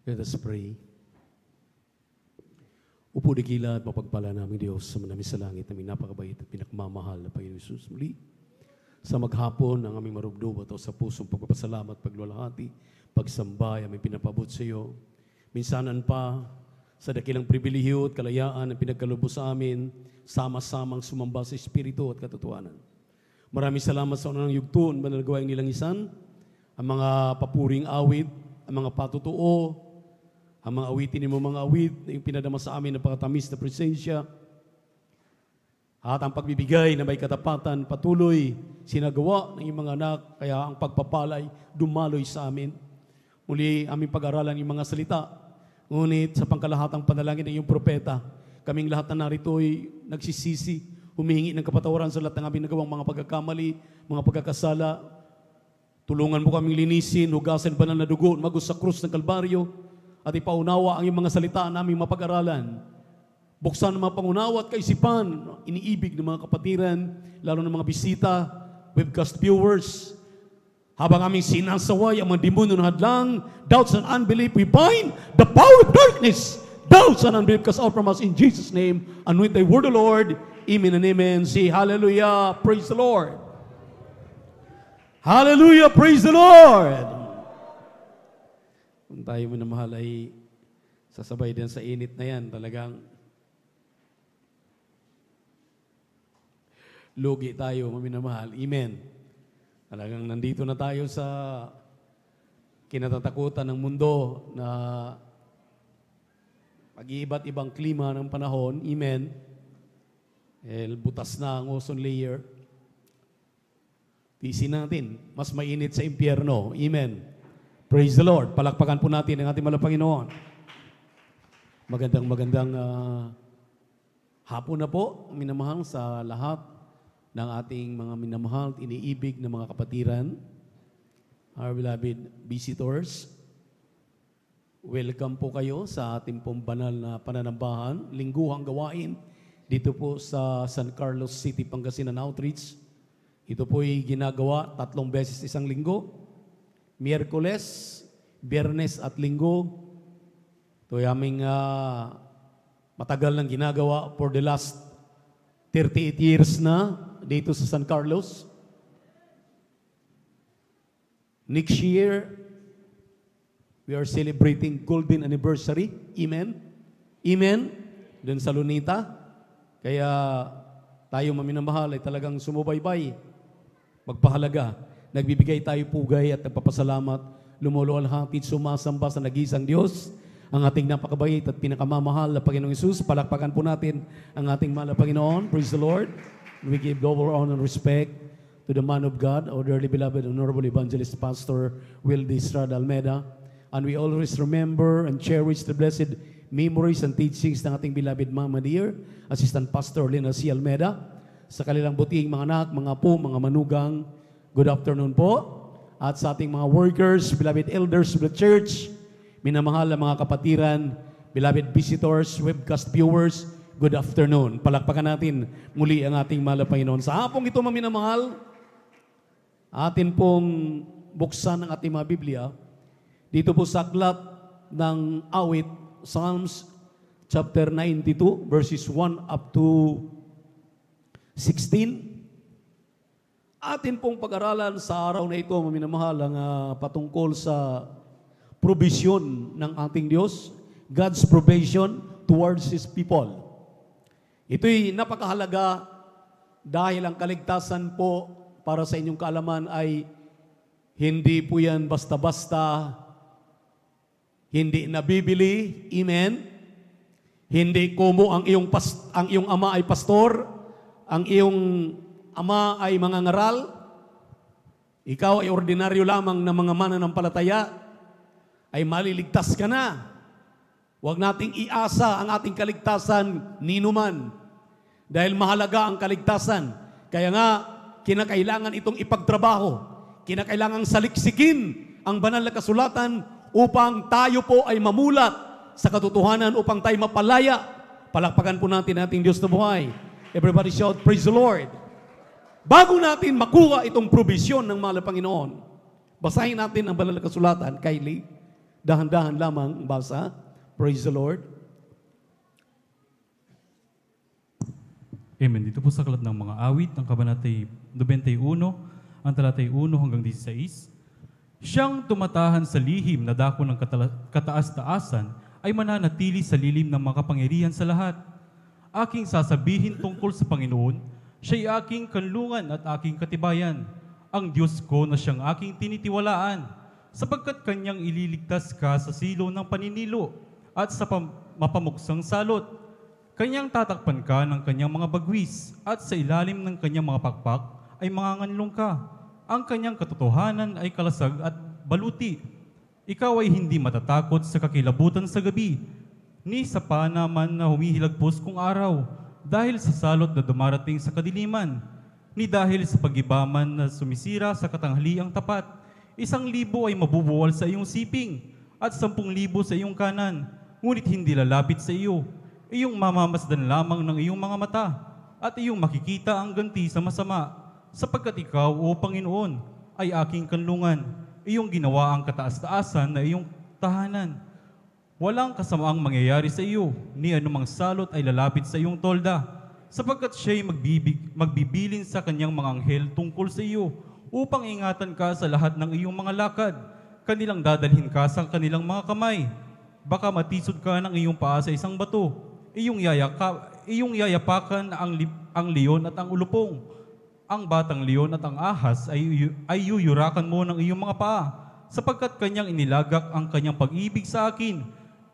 Let us pray. Upo digila at mapagpala namin Diyos sa manami sa langit, naming napakabait at pinakmamahal na Panginoon Jesus. Muli, sa maghapon ang aming marubdob at sa pusong pagpapasalamat, pagluwalhati, pagsambay, aming pinapabot sa iyo. Minsanan pa, sa dakilang pribilihiyo at kalayaan ang pinagkalubos sa amin, sama-samang sumamba sa Espiritu at katotohanan. Maraming salamat sa unang yugton, banal gawaing nilang isan, ang mga papuring awit, ang mga patutuo, ang mga awitin ni mga awit na yung pinadama sa amin ng pagkatamis na presensya, at ang pagbibigay na may katapatan patuloy sinagawa ng iyong mga anak, kaya ang pagpapalay dumaloy sa amin. Muli aming pag-aralan yung mga salita, ngunit sa pangkalahatang panalangin ng iyong propeta, kaming lahat na narito ay nagsisisi, humihingi ng kapatawaran sa lahat ng aming nagawang mga pagkakamali, mga pagkakasala. Tulungan mo kaming linisin, hugasan banal na dugo, magos sa krus ng Kalbaryo, at ipaunawa ang iyong mga salita naming mapag-aralan. Buksan ang mga pangunawa at kaisipan, iniibig ng mga kapatiran, lalo ng mga bisita, webcast viewers. Habang aming sinasaway ang mga demonyo ng hadlang, doubts and unbelief, we bind the power of darkness. Doubts and unbelief cast out from us in Jesus' name. And with the word of the Lord, amen and amen. Say hallelujah, praise the Lord. Hallelujah, praise the Lord. Kung tayo minamahal ay sasabay din sa init na yan, talagang lugi tayo, minamahal. Amen. Talagang nandito na tayo sa kinatatakutan ng mundo na pag-iiba't ibang klima ng panahon. Amen. Butas na ang ozone layer. Tiisin natin, mas mainit sa impyerno. Amen. Praise the Lord. Palakpakan po natin ang ating mahal na Panginoon. Magandang hapon na po, minamahal sa lahat ng ating mga minamahal, iniibig na mga kapatiran, our beloved visitors. Welcome po kayo sa ating pong banal na pananambahan, lingguhang gawain, dito po sa San Carlos City, Pangasinan Outreach. Ito po ay ginagawa 3 beses isang linggo, Miyerkules, Biyernes at Linggo. Ito ay aming matagal nang ginagawa for the last 38 years na dito sa San Carlos. Next year, we are celebrating golden anniversary. Amen? Amen? Doon sa Lunita. Kaya tayo maminamahal ay talagang sumubaybay, magpahalaga. Nagbibigay tayo pugay at nagpapasalamat, lumuluwalhati, sumasamba sa nag-iisang Diyos, ang ating napakabait at pinakamamahal na Panginoong Hesus. Palakpakan po natin ang ating mahal na Panginoon. Praise the Lord. We give double honor and respect to the man of God, our dearly beloved, honorable evangelist, Pastor Wildy Estrada Almeida. And we always remember and cherish the blessed memories and teachings ng ating beloved Mama Dear, Assistant Pastor Lina C. Almeida, sa kanilang butiing mga anak, mga apo, mga manugang. Good afternoon po. At sa ating mga workers, beloved elders of the church, minamahal na mga kapatiran, beloved visitors, webcast viewers, good afternoon. Palakpakan natin muli ang ating mahal na Panginoon. Sa hapong ito, maminamahal, atin pong buksan ang ating mga Biblia. Dito po sa aklat ng awit, Psalms chapter 92, verses 1 up to 16. Atin pong pag-aralan sa araw na ito, maminamahal, ang patungkol sa provision ng ating Diyos, God's provision towards His people. Ito'y napakahalaga dahil ang kaligtasan po para sa inyong kaalaman ay hindi po yan basta-basta, hindi nabibili, amen? Hindi kumo ang iyong ama ay pastor, ang iyong ama ay mangangaral, ikaw ay ordinaryo lamang na mga mananampalataya, ay maliligtas ka na. Huwag nating iasa ang ating kaligtasan ninuman. Dahil mahalaga ang kaligtasan. Kaya nga, kinakailangan itong ipagtrabaho. Kinakailangan saliksikin ang banal na kasulatan upang tayo po ay mamulat sa katotohanan, upang tayo mapalaya. Palakpakan po natin ating Diyos na buhay. Everybody shout, praise the Lord. Bago natin makuha itong provision ng mahal na Panginoon, basahin natin ang banal na kasulatan, Kylie. Dahan-dahan lamang basa. Praise the Lord. Amen. Dito po sa aklat ng mga awit, ng kabanatay 91, ang talatay 1 hanggang 16. Siyang tumatahan sa lihim na dako ng kataas-taasan ay mananatili sa lilim ng makapangyarihan sa lahat. Aking sasabihin tungkol sa Panginoon, siya'y aking kanlungan at aking katibayan. Ang Diyos ko na siyang aking tinitiwalaan, sapagkat kanyang ililigtas ka sa silo ng paninilo at sa mapamuksang salot. Kanyang tatakpan ka ng kanyang mga bagwis at sa ilalim ng kanyang mga pakpak ay manganganlong ka. Ang kanyang katotohanan ay kalasag at baluti. Ikaw ay hindi matatakot sa kakilabutan sa gabi, ni sa panaman na humihilagpos kung araw, dahil sa salot na dumarating sa kadiliman, ni dahil sa pagibaman na sumisira sa katanghaliang tapat. 1,000 ay mabubuwal sa iyong siping at 10,000 sa iyong kanan, ngunit hindi lalapit sa iyo. Iyong mamamasdan lamang ng iyong mga mata at iyong makikita ang ganti sa masama, sapagkat ikaw, O Panginoon, ay aking kanlungan. Iyong ginawa ang kataas-taasan na iyong tahanan. Walang kasamaang mangyayari sa iyo, ni anumang salot ay lalapit sa iyong tolda, sapagkat siya'y magbibilin sa kanyang mga anghel tungkol sa iyo, upang ingatan ka sa lahat ng iyong mga lakad. Kanilang dadalhin ka sa kanilang mga kamay. Baka matisod ka ng iyong paa sa isang bato. Iyong yayapakan ang leon at ang ulupong. Ang batang leon at ang ahas ay yuyurakan mo ng iyong mga paa, sapagkat kanyang inilagak ang kanyang pag-ibig sa akin.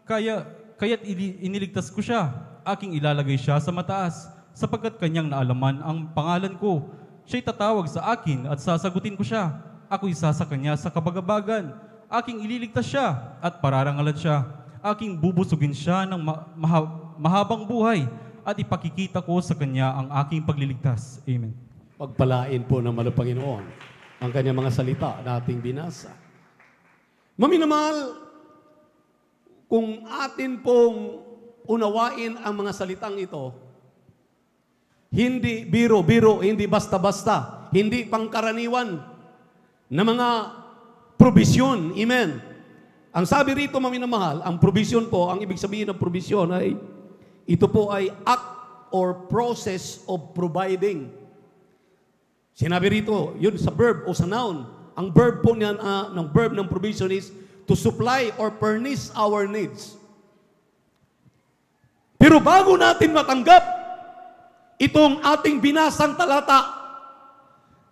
Kaya't iniligtas ko siya. Aking ilalagay siya sa mataas, sapagkat kanyang naalaman ang pangalan ko. Siya'y tatawag sa akin at sasagutin ko siya. Ako'y sasa kanya sa kabagabagan. Aking ililigtas siya at pararangalan siya. Aking bubusugin siya ng mahabang buhay at ipakikita ko sa kanya ang aking pagliligtas. Amen. Pagpalain po ng mahal na Panginoon ang kanyang mga salita na ating binasa. Maminamahal, kung atin pong unawain ang mga salitang ito, hindi biro-biro, hindi basta-basta, hindi pangkaraniwan na mga probisyon. Amen. Ang sabi rito, maminamahal, ang probisyon po, ang ibig sabihin ng probisyon ay, ito po ay act or process of providing. Sinabi rito, yun sa verb o sa noun. Ang verb po niyan, ng verb ng provision is to supply or furnish our needs. Pero bago natin matanggap itong ating binasang talata,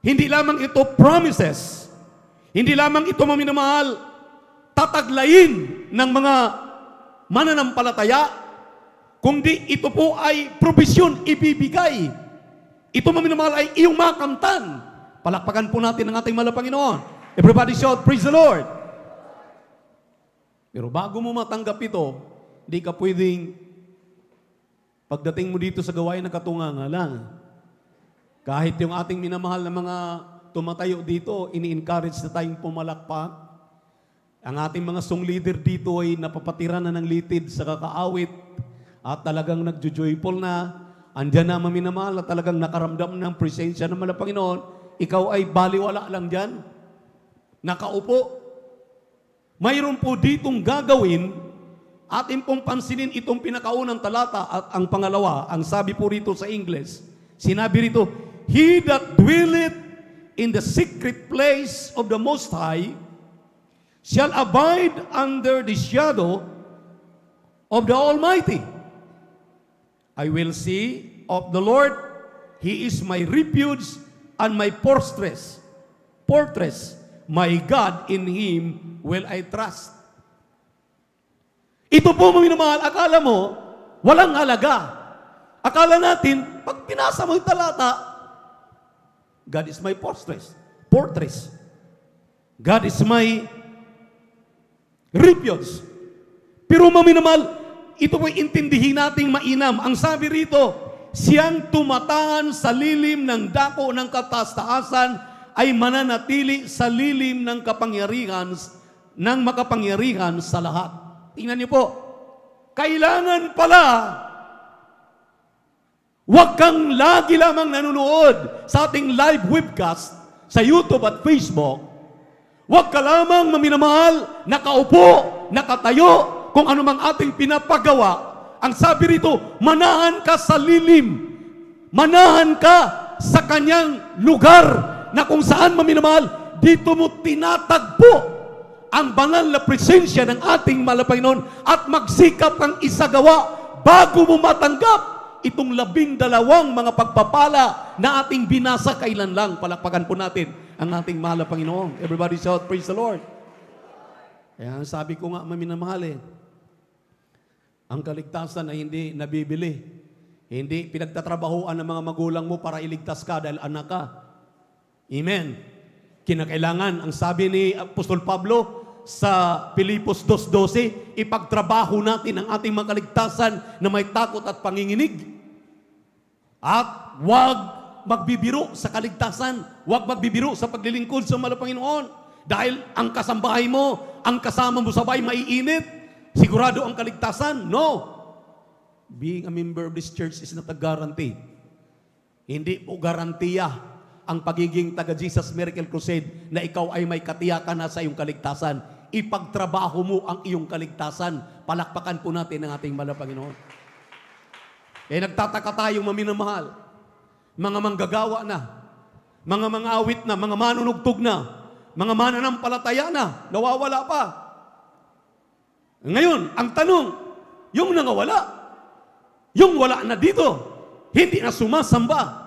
hindi lamang ito promises, hindi lamang ito, maminamahal, tataglayin ng mga mananampalataya, kundi ito po ay provision, ibibigay. Ito, maminamahal, ay iyong makamtan. Palakpakan po natin ang ating mahal na Panginoon. Everybody shout, praise the Lord. Pero bago mo matanggap ito, hindi ka pwedeng pagdating mo dito sa gawain ng katungangalan. Kahit yung ating minamahal na mga tumatayo dito, ini-encourage na tayong pumalakpak. Ang ating mga song leader dito ay napapatira na ng litid sa kakaawit at talagang nagjo-joyful na. Andyan na, maminamahal, na talagang nakaramdam ng presensya ng mahal na Panginoon. Ikaw ay baliwala lang dyan. Nakaupo. Mayroon po ditong gagawin. Atin pong pansinin itong pinakaunang talata at ang pangalawa, ang sabi po rito sa English, sinabi rito, He that dwelleth in the secret place of the Most High shall abide under the shadow of the Almighty. I will say of the Lord, He is my refuge and my fortress. My God, in Him will I trust. Ito po, maminamahal, akala mo, walang halaga. Akala natin, pag pinasa mo yung talata, God is my fortress. God is my refuge. Pero maminamahal, ito po'y intindihin nating mainam. Ang sabi rito, siyang tumatahan sa lilim ng dako ng kataas-taasan ay mananatili sa lilim ng makapangyarihan sa lahat. Tingnan niyo po, kailangan pala, huwag kang lagi lamang nanonood sa ating live webcast sa YouTube at Facebook. Huwag ka lamang, maminamahal, nakaupo nakatayo, kung anumang ating pinapagawa, ang sabi rito, manahan ka sa lilim. Manahan ka sa kanyang lugar na kung saan, maminamahal, dito mo tinatagpo ang banal na presensya ng ating Panginoon at magsikap kang isagawa bago mo matanggap itong 12 mga pagpapala na ating binasa kailan lang. Palakpakan po natin ang ating mahal na Panginoon. Everybody shout, praise the Lord. Kaya sabi ko nga, maminamahal ang kaligtasan ay hindi nabibili. Hindi pinagtatrabahoan ng mga magulang mo para iligtas ka dahil anak ka. Amen. Kinakailangan, ang sabi ni Apostol Pablo sa Pilipos 2:12, ipagtrabaho natin ang ating mga kaligtasan na may takot at panginginig. At huwag magbibiro sa kaligtasan. Huwag magbibiro sa paglilingkod sa mahal na Panginoon. Dahil ang kasambahay mo, ang kasama mo sa bahay maiinit. Sigurado ang kaligtasan? No. Being a member of this church is not a guarantee. Hindi po garantiya ang pagiging taga Jesus Miracle Crusade na ikaw ay may katiyakan na sa iyong kaligtasan. Ipagtrabaho mo ang iyong kaligtasan. Palakpakan po natin ang ating mahal na Panginoon. Nagtataka tayong maminamahal. Mga manggagawa na, mga awit na, mga manunugtog na, mga mananampalataya na, nawawala pa. Ngayon, ang tanong, yung nangawala, yung wala na dito, hindi na sumasamba.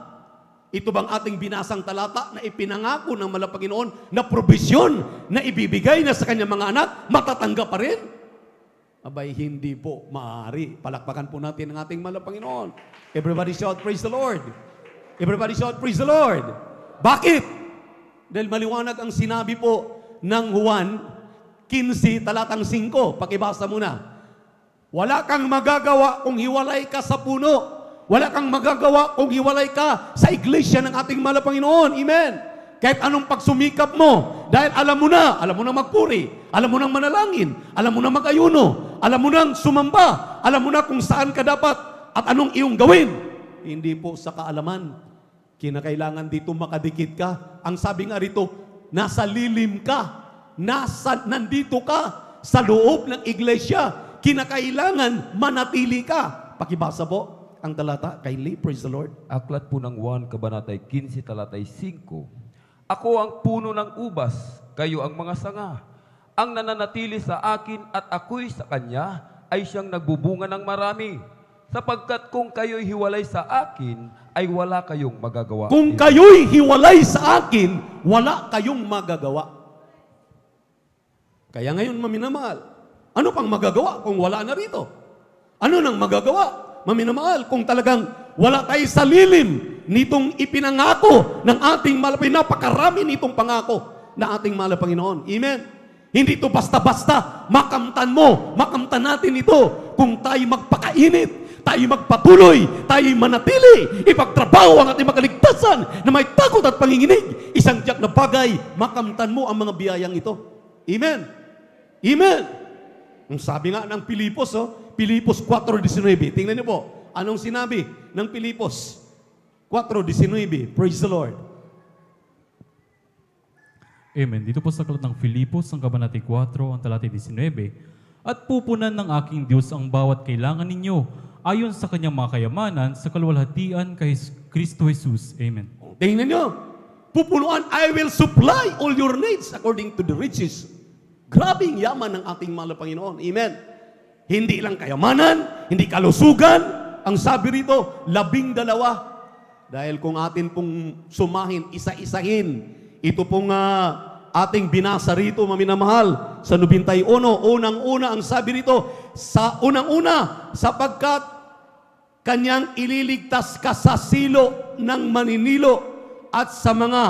Ito bang ating binasang talata na ipinangako ng mahal na Panginoon na probisyon na ibibigay na sa kanyang mga anak, matatanggap pa rin? Abay, hindi po maaari. Palakpakan po natin ang ating mahal na Panginoon. Everybody shout, praise the Lord. Everybody shout, praise the Lord. Bakit? Dahil maliwanag ang sinabi po ng Juan 15, talatang 5. Pakibasa muna. Wala kang magagawa kung hiwalay ka sa puno. Wala kang magagawa kung hiwalay ka sa iglesia ng ating mahal na Panginoon. Amen. Kahit anong pagsumikap mo, dahil alam mo na magpuri, alam mo nang manalangin, alam mo na mag-ayuno, alam mo nang sumamba, alam mo na kung saan ka dapat at anong iyong gawin. Hindi po sa kaalaman. Kinakailangan dito makadikit ka. Ang sabi nga rito, nasa lilim ka. Nandito ka sa loob ng iglesia. Kinakailangan manatili ka. Pakibasa po ang talata. Kindly, praise the Lord. Aklat po ng 1, Kabanatay 15, talatay 5. Ako ang puno ng ubas, kayo ang mga sanga. Ang nananatili sa akin at ako'y sa kanya, ay siyang nagbubunga ng marami. Sapagkat kung kayo'y hiwalay sa akin, ay wala kayong magagawa. Kung kayo'y hiwalay sa akin, wala kayong magagawa. Kaya ngayon, maminamahal, ano pang magagawa kung wala na rito? Ano nang magagawa, maminamahal, kung talagang wala tayo sa lilim nitong ipinangako ng ating mahal na Panginoon? Napakarami nitong pangako na ating mahal na Panginoon. Amen? Hindi ito basta-basta makamtan mo, makamtan natin ito kung tayo magpakainit, tayo magpatuloy, tayo manatili, ipagtrabaho ang ating makaligtasan na may takot at panginginig. Isang tiyak na bagay, makamtan mo ang mga biyayang ito. Amen? Amen? Ang sabi nga ng Pilipos, Pilipos 4:19. Tingnan niyo po, anong sinabi ng Pilipos 4:19? Praise the Lord. Amen. Dito po sa aklat ng Filipos, ang Kabanatay 4, ang talatay 19. At pupunan ng aking Diyos ang bawat kailangan ninyo, ayon sa kanyang mga kayamanan, sa kaluwalhatian kay Kristo Jesus. Amen. Tingnan niyo, pupunuan, I will supply all your needs according to the riches. Grabing yaman ng ating mahal na Panginoon. Amen. Hindi lang kayamanan, hindi kalusugan. Ang sabi rito, 12. Dahil kung atin pong sumahin, isa-isahin, ito pong ating binasa rito, maminamahal, sa 91, unang-una, ang sabi rito, sa unang-una, sapagkat kanyang ililigtas ka sa silo ng maninilo at sa mga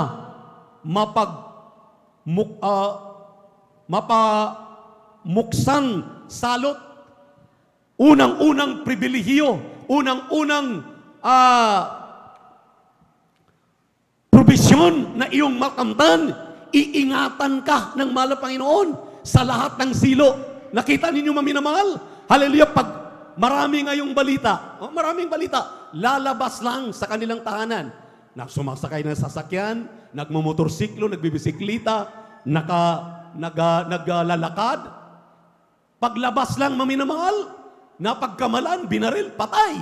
mapamuksang salot. Unang-unang pribilehiyo, unang-unang probisyon na iyong makamtan, iingatan ka ng mahal na Panginoon sa lahat ng silo. Nakita ninyo, maminamahal? Hallelujah, pag marami ngayong balita, maraming balita, lalabas lang sa kanilang tahanan. Sumasakay ng sasakyan, nagmumotorsiklo, nagbibisiklita, naglalakad. Paglabas lang, maminamahal, napagkamalan, binaril, patay.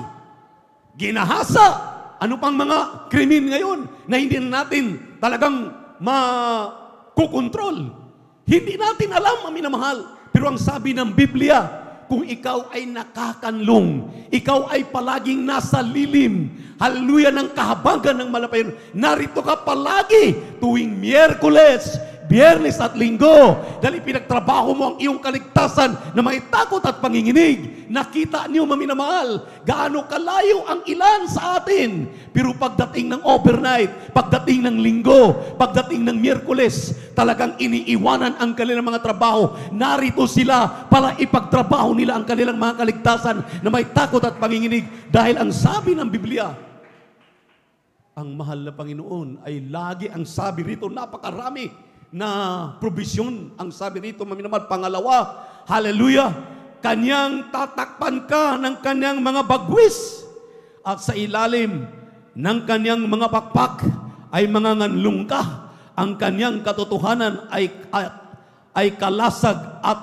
Ginahasa. Ano pang mga krimen ngayon na hindi natin talagang makukontrol? Hindi natin alam, maminamahal. Pero ang sabi ng Biblia, kung ikaw ay nakakanlong, ikaw ay palaging nasa lilim, hallelujah, ng kahabagan ng malapayon, narito ka palagi tuwing Miyerkules, Biyernes at Linggo, dahil pinagtrabaho mo ang iyong kaligtasan na may takot at panginginig. Nakita niyo, maminamahal, gaano kalayo ang ilan sa atin. Pero pagdating ng overnight, pagdating ng Linggo, pagdating ng Miyerkules, talagang iniiwanan ang kanilang mga trabaho. Narito sila para ipagtrabaho nila ang kanilang mga kaligtasan na may takot at panginginig. Dahil ang sabi ng Biblia, ang mahal na Panginoon ay lagi, ang sabi rito, napakarami na provision. Ang sabi rito, maminamahal, pangalawa, hallelujah, kanyang tatakpan ka ng kanyang mga bagwis at sa ilalim ng kanyang mga pakpak ay mga nganlong ka. Ang kanyang katotohanan ay kalasag at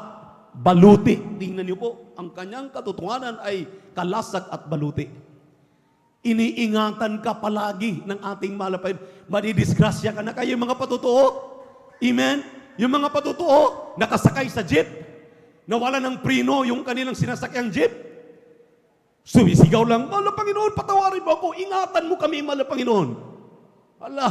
baluti. Tingnan niyo po, ang kanyang katotohanan ay kalasag at baluti. Iniingatan ka palagi ng ating malapayon. Madidisgrasya ka na kayo, mga patotoo. Amen? Yung mga patotoo, nakasakay sa jeep, nawala ng preno yung kanilang sinasakyang jeep. Sumisigaw lang, Mahal na Panginoon, patawarin mo ako, ingatan mo kami, Mahal na Panginoon. Ala,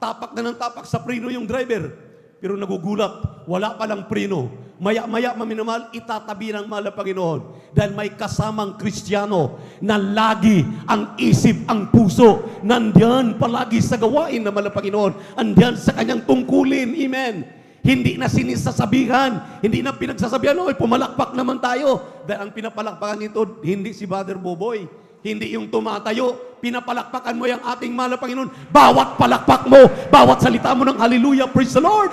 tapak na ng tapak sa preno yung driver. Pero nagugulat, wala palang preno. Maya-maya, maminamahal, itatabi ng Mahal na Panginoon. Dahil may kasamang Kristiyano na lagi ang isip, ang puso, nandiyan palagi sa gawain ng Mahal na Panginoon. Andiyan sa kanyang tungkulin. Amen. Hindi na sinisasabihan, hindi na pinagsasabihan, oy, pumalakpak naman tayo. Dahil ang pinapalakpakan nito, hindi si Brother Boboy. Hindi yung tumatayo, pinapalakpakan mo yung ating Mahal na Panginoon. Bawat palakpak mo, bawat salita mo ng hallelujah, praise the Lord.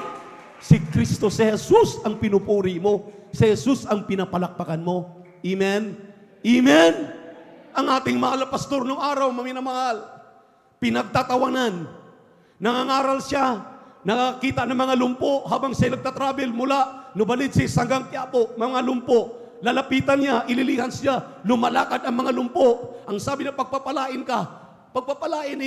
Si Kristo, si Jesus ang pinupuri mo. Si Jesus ang pinapalakpakan mo. Amen? Amen? Ang ating mahal na pastor nung araw, maminamahal, pinagtatawanan. Nangangaral siya, nakakita ng mga lumpo habang siya nagtatravel mula Novaliches hanggang Quiapo, mga lumpo. Lalapitan niya, ililihan siya, lumalakad ang mga lumpo. Ang sabi na pagpapalain ka, pagpapalain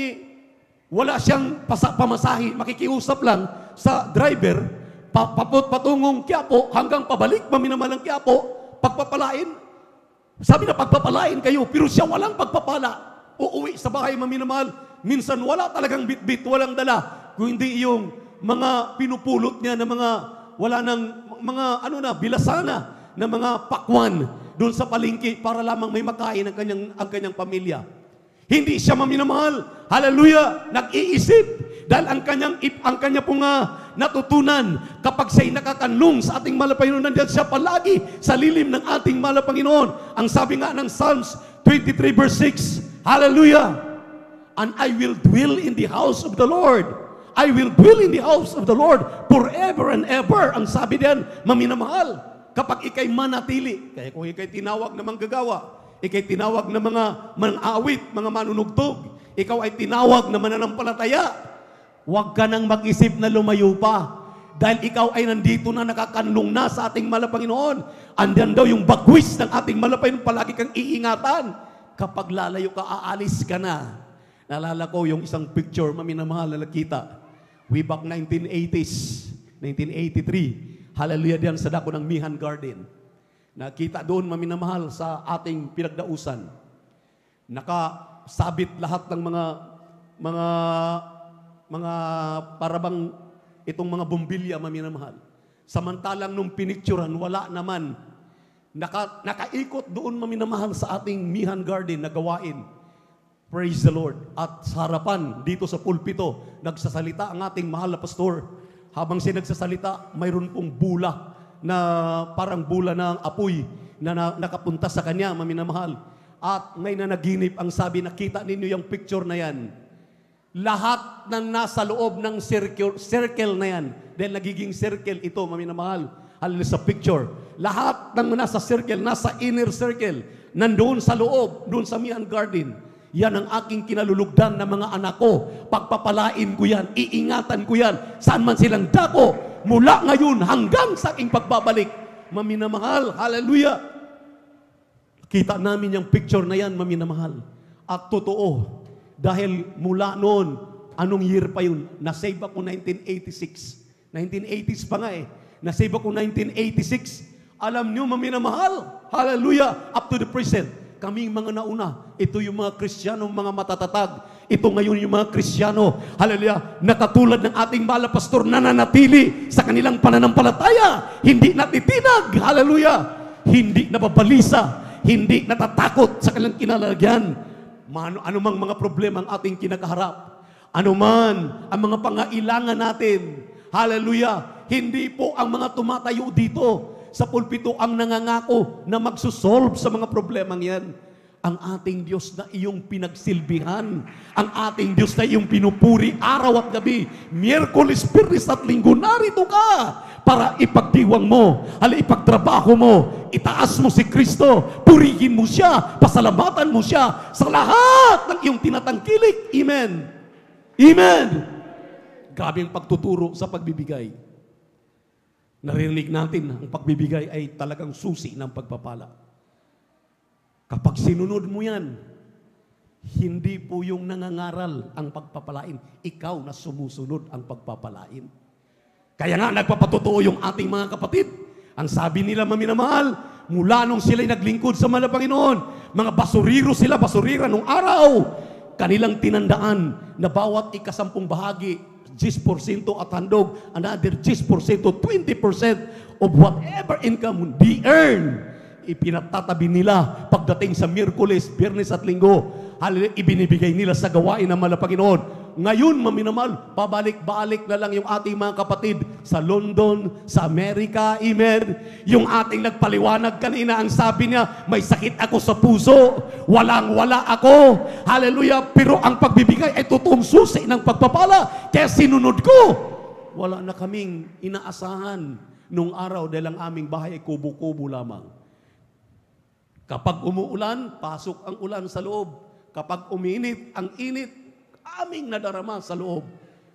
wala siyang pamasahe, makikiusap lang sa driver, patungong Quiapo hanggang pabalik, maminamahal ng Quiapo, pagpapalain. Sabi na pagpapalain kayo, pero siya walang pagpapala. Uuwi sa bahay, maminamahal. Minsan wala talagang bitbit, walang dala. Kung hindi yung mga pinupulot niya na mga, wala ng mga, bilasana, na mga pakwan doon sa palengke para lamang may makain ang kanyang pamilya. Hindi siya maminamahal. Hallelujah! Nag-iisip. Dahil ang kanya pong natutunan kapag siya'y nakakanlong sa ating mahal na Panginoon, nandiyan siya palagi sa lilim ng ating mahal na Panginoon. Ang sabi nga ng Psalms 23 verse 6, hallelujah! And I will dwell in the house of the Lord. I will dwell in the house of the Lord forever and ever. Ang sabi diyan, maminamahal, kapag ikay manatili, kaya kung ikay tinawag na manggagawa, ikay tinawag na mga manawit, mga manunugtog, ikaw ay tinawag na mananampalataya, huwag ka nang mag-isip na lumayo pa. Dahil ikaw ay nandito na, nakakanlong na sa ating mahal na Panginoon. Andiyan daw yung bagwis ng ating mahal na Panginoon, palagi kang iingatan. Kapag lalayo ka, aalis ka na. Naalala ko yung isang picture, maminamahal na nakita. Way back 1980s, 1983. Hallelujah, diyan sa dako ng Mihan Garden. Nakita doon, maminamahal, sa ating pinagdausan. Nakasabit lahat ng mga parabang itong mga bombilya, maminamahal. Samantalang nung pinicturan, wala naman. Nakaikot doon, maminamahal, sa ating Mihan Garden na gawain. Praise the Lord. At sa harapan, dito sa pulpito, nagsasalita ang ating mahal na pastor. Habang siya nagsasalita, mayroon pong bula na parang bula ng apoy na nakapunta sa kanya, maminamahal. At may nanaginip, ang sabi, nakita ninyo yung picture na yan. Lahat ng nasa loob ng circle na yan, dahil nagiging circle ito, maminamahal, sa picture. Lahat ng nasa circle, nasa inner circle, nandoon sa loob, doon sa Mihan Garden. Yan ang aking kinalulugdan ng mga anak ko. Pagpapalain ko yan, iingatan ko yan. Saan man silang dako, mula ngayon hanggang sa aking pagbabalik. maminamahal. Hallelujah! Kita namin yung picture na yan, maminamahal. At totoo, dahil mula noon, anong year pa yun? Nasave ako 1986. 1980s pa nga eh. Nasave ako 1986. Alam nyo, maminamahal. Hallelujah! Up to the present. Kaming mga nauna, ito yung mga Kristiyano, mga matatatag. Ito ngayon yung mga Kristiyano, hallelujah, na katulad ng ating pastor, nananatili sa kanilang pananampalataya. Hindi natitinag, hallelujah. Hindi nababalisa, hindi natatakot sa kanilang kinalalagyan. Anumang mga problema ang ating kinakaharap, anuman ang mga pangailangan natin, hallelujah, hindi po ang mga tumatayo dito sa pulpito ang nangangako na magsusolve sa mga problemang yan. Ang ating Diyos na iyong pinagsilbihan, ang ating Diyos na iyong pinupuri araw at gabi, Miyerkules, Biyernes at Linggo, narito ka para ipagdiwang mo, ipagtrabaho mo, itaas mo si Kristo, purihin mo siya, pasalamatan mo siya sa lahat ng iyong tinatangkilik. Amen. Amen. Grabe ang pagtuturo sa pagbibigay. Narinig natin, ang pagbibigay ay talagang susi ng pagpapala. Kapag sinunod mo yan, hindi po yung nangangaral ang pagpapalain. Ikaw na sumusunod ang pagpapalain. Kaya nga, nagpapatotoo yung ating mga kapatid. Ang sabi nila, maminamahal, mula nung sila'y naglingkod sa mga Panginoon, mga basuriro sila, basurira nung araw, kanilang tinandaan na bawat ikasampung bahagi, 10% at handog, another 10%, 20% of whatever income they earn, ipinatatabi nila pagdating sa Miyerkules, Biyernes at Linggo. Hallelujah, ibinibigay nila sa gawain ng mga Panginoon. Ngayon, maminamahal, pabalik-balik na lang yung ating mga kapatid sa London, sa Amerika, amen. Yung ating nagpaliwanag kanina, ang sabi niya, may sakit ako sa puso, walang-wala ako. Hallelujah, pero ang pagbibigay ay totoong susi ng pagpapala. Kaya sinunod ko. Wala na kaming inaasahan nung araw dahil ang aming bahay ay kubo-kubo lamang. Kapag umuulan, pasok ang ulan sa loob. Kapag uminit, ang init, aming nadarama sa loob.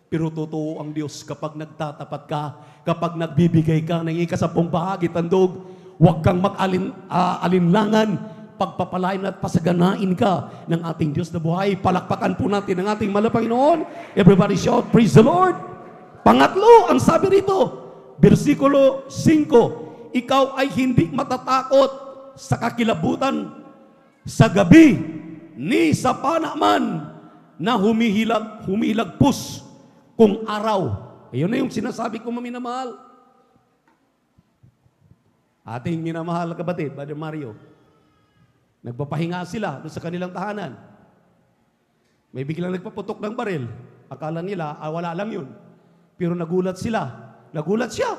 Pero totoo ang Diyos kapag nagtatapat ka, kapag nagbibigay ka ng ikasampung bahagi, tandog, huwag kang mag-alinlangan, pagpapalain at pasaganain ka ng ating Diyos na buhay. Palakpakan po natin ang ating mahal na Panginoon. Everybody shout, praise the Lord. Pangatlo, ang sabi rito, versikulo 5, ikaw ay hindi matatakot sa kakilabutan sa gabi, ni sa panaman na humilagpus kung araw. Ayun na yung sinasabi ko, maminamahal. Ating minamahal na kapatid, Brother Mario, nagpapahinga sila doon sa kanilang tahanan. May biglang nagpaputok ng baril. Akala nila, wala lang yun. Pero nagulat sila. Nagulat siya.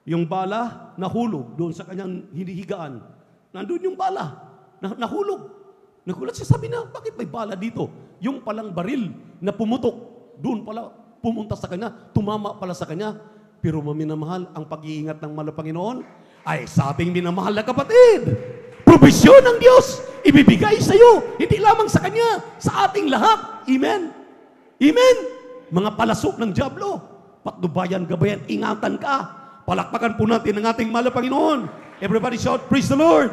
Yung bala, nahulog doon sa kanyang hinihigaan. Nandun yung bala, nahulog. Nagulat siya, sabi na, bakit may bala dito? Yung palang baril na pumutok, doon pala pumunta sa kanya, tumama pala sa kanya. Pero maminamahal, ang pag-iingat ng mahal na Panginoon ay sa ating minamahal na kapatid. Provisyon ng Diyos, ibibigay sa iyo, hindi lamang sa Kanya, sa ating lahat. Amen? Amen? Mga palasok ng dyablo, patnubayan, gabayan, ingatan ka. Palakpakan po natin ang ating mahal na Panginoon. Everybody shout, praise the Lord.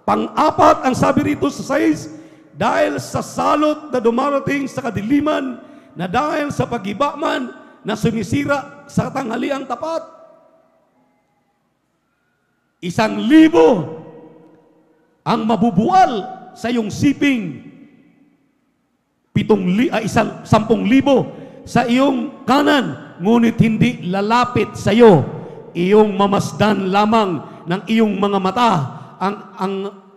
Pang-apat, ang sabi rito sa 6, dahil sa salot na dumarating sa kadiliman, na dahil sa pag-iba man na sumisira sa tanghaliang tapat, 1,000 ang mabubuwal sa iyong siping, 10,000 sa iyong kanan, ngunit hindi lalapit sa iyo. Iyong mamasdan lamang ng iyong mga mata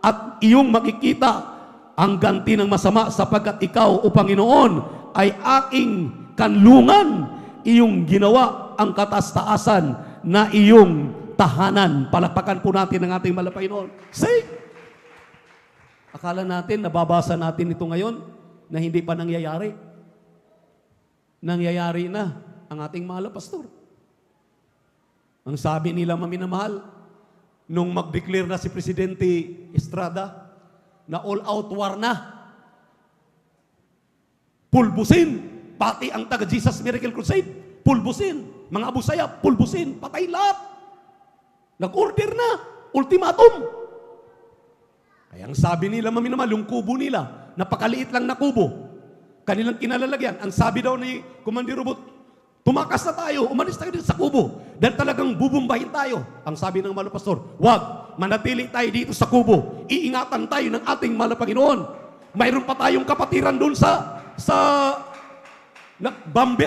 at iyong makikita ang ganti ng masama, sapagkat ikaw, o Panginoon, ay aking kanlungan. Iyong ginawa ang kataas-taasan na iyong tahanan. Palakpakan po natin ang ating mahal na Panginoon. Say! Akala natin, nababasa natin ito ngayon, na hindi pa nangyayari. Nangyayari na ang ating mahal na pastor. Ang sabi nila, maminamahal, nung mag-declare na si Presidente Estrada na all-out war na, pulbusin, pati ang taga-Jesus Miracle Crusade, pulbusin, mga Abu Sayyaf, pulbusin, patay lahat. Nag-order na. Ultimatum. Kaya ang sabi nila, maminamahal, yung kubo nila, napakaliit lang na kubo. Kanilang kinalalagyan. Ang sabi daw ni Commander Robot, tumakas na tayo, umalis tayo dito sa kubo. Dahil talagang bubumbahin tayo. Ang sabi ng mahal na pastor, wag, manatili tayo dito sa kubo. Iingatan tayo ng ating mahal na Panginoon. Mayroon pa tayong kapatiran doon sa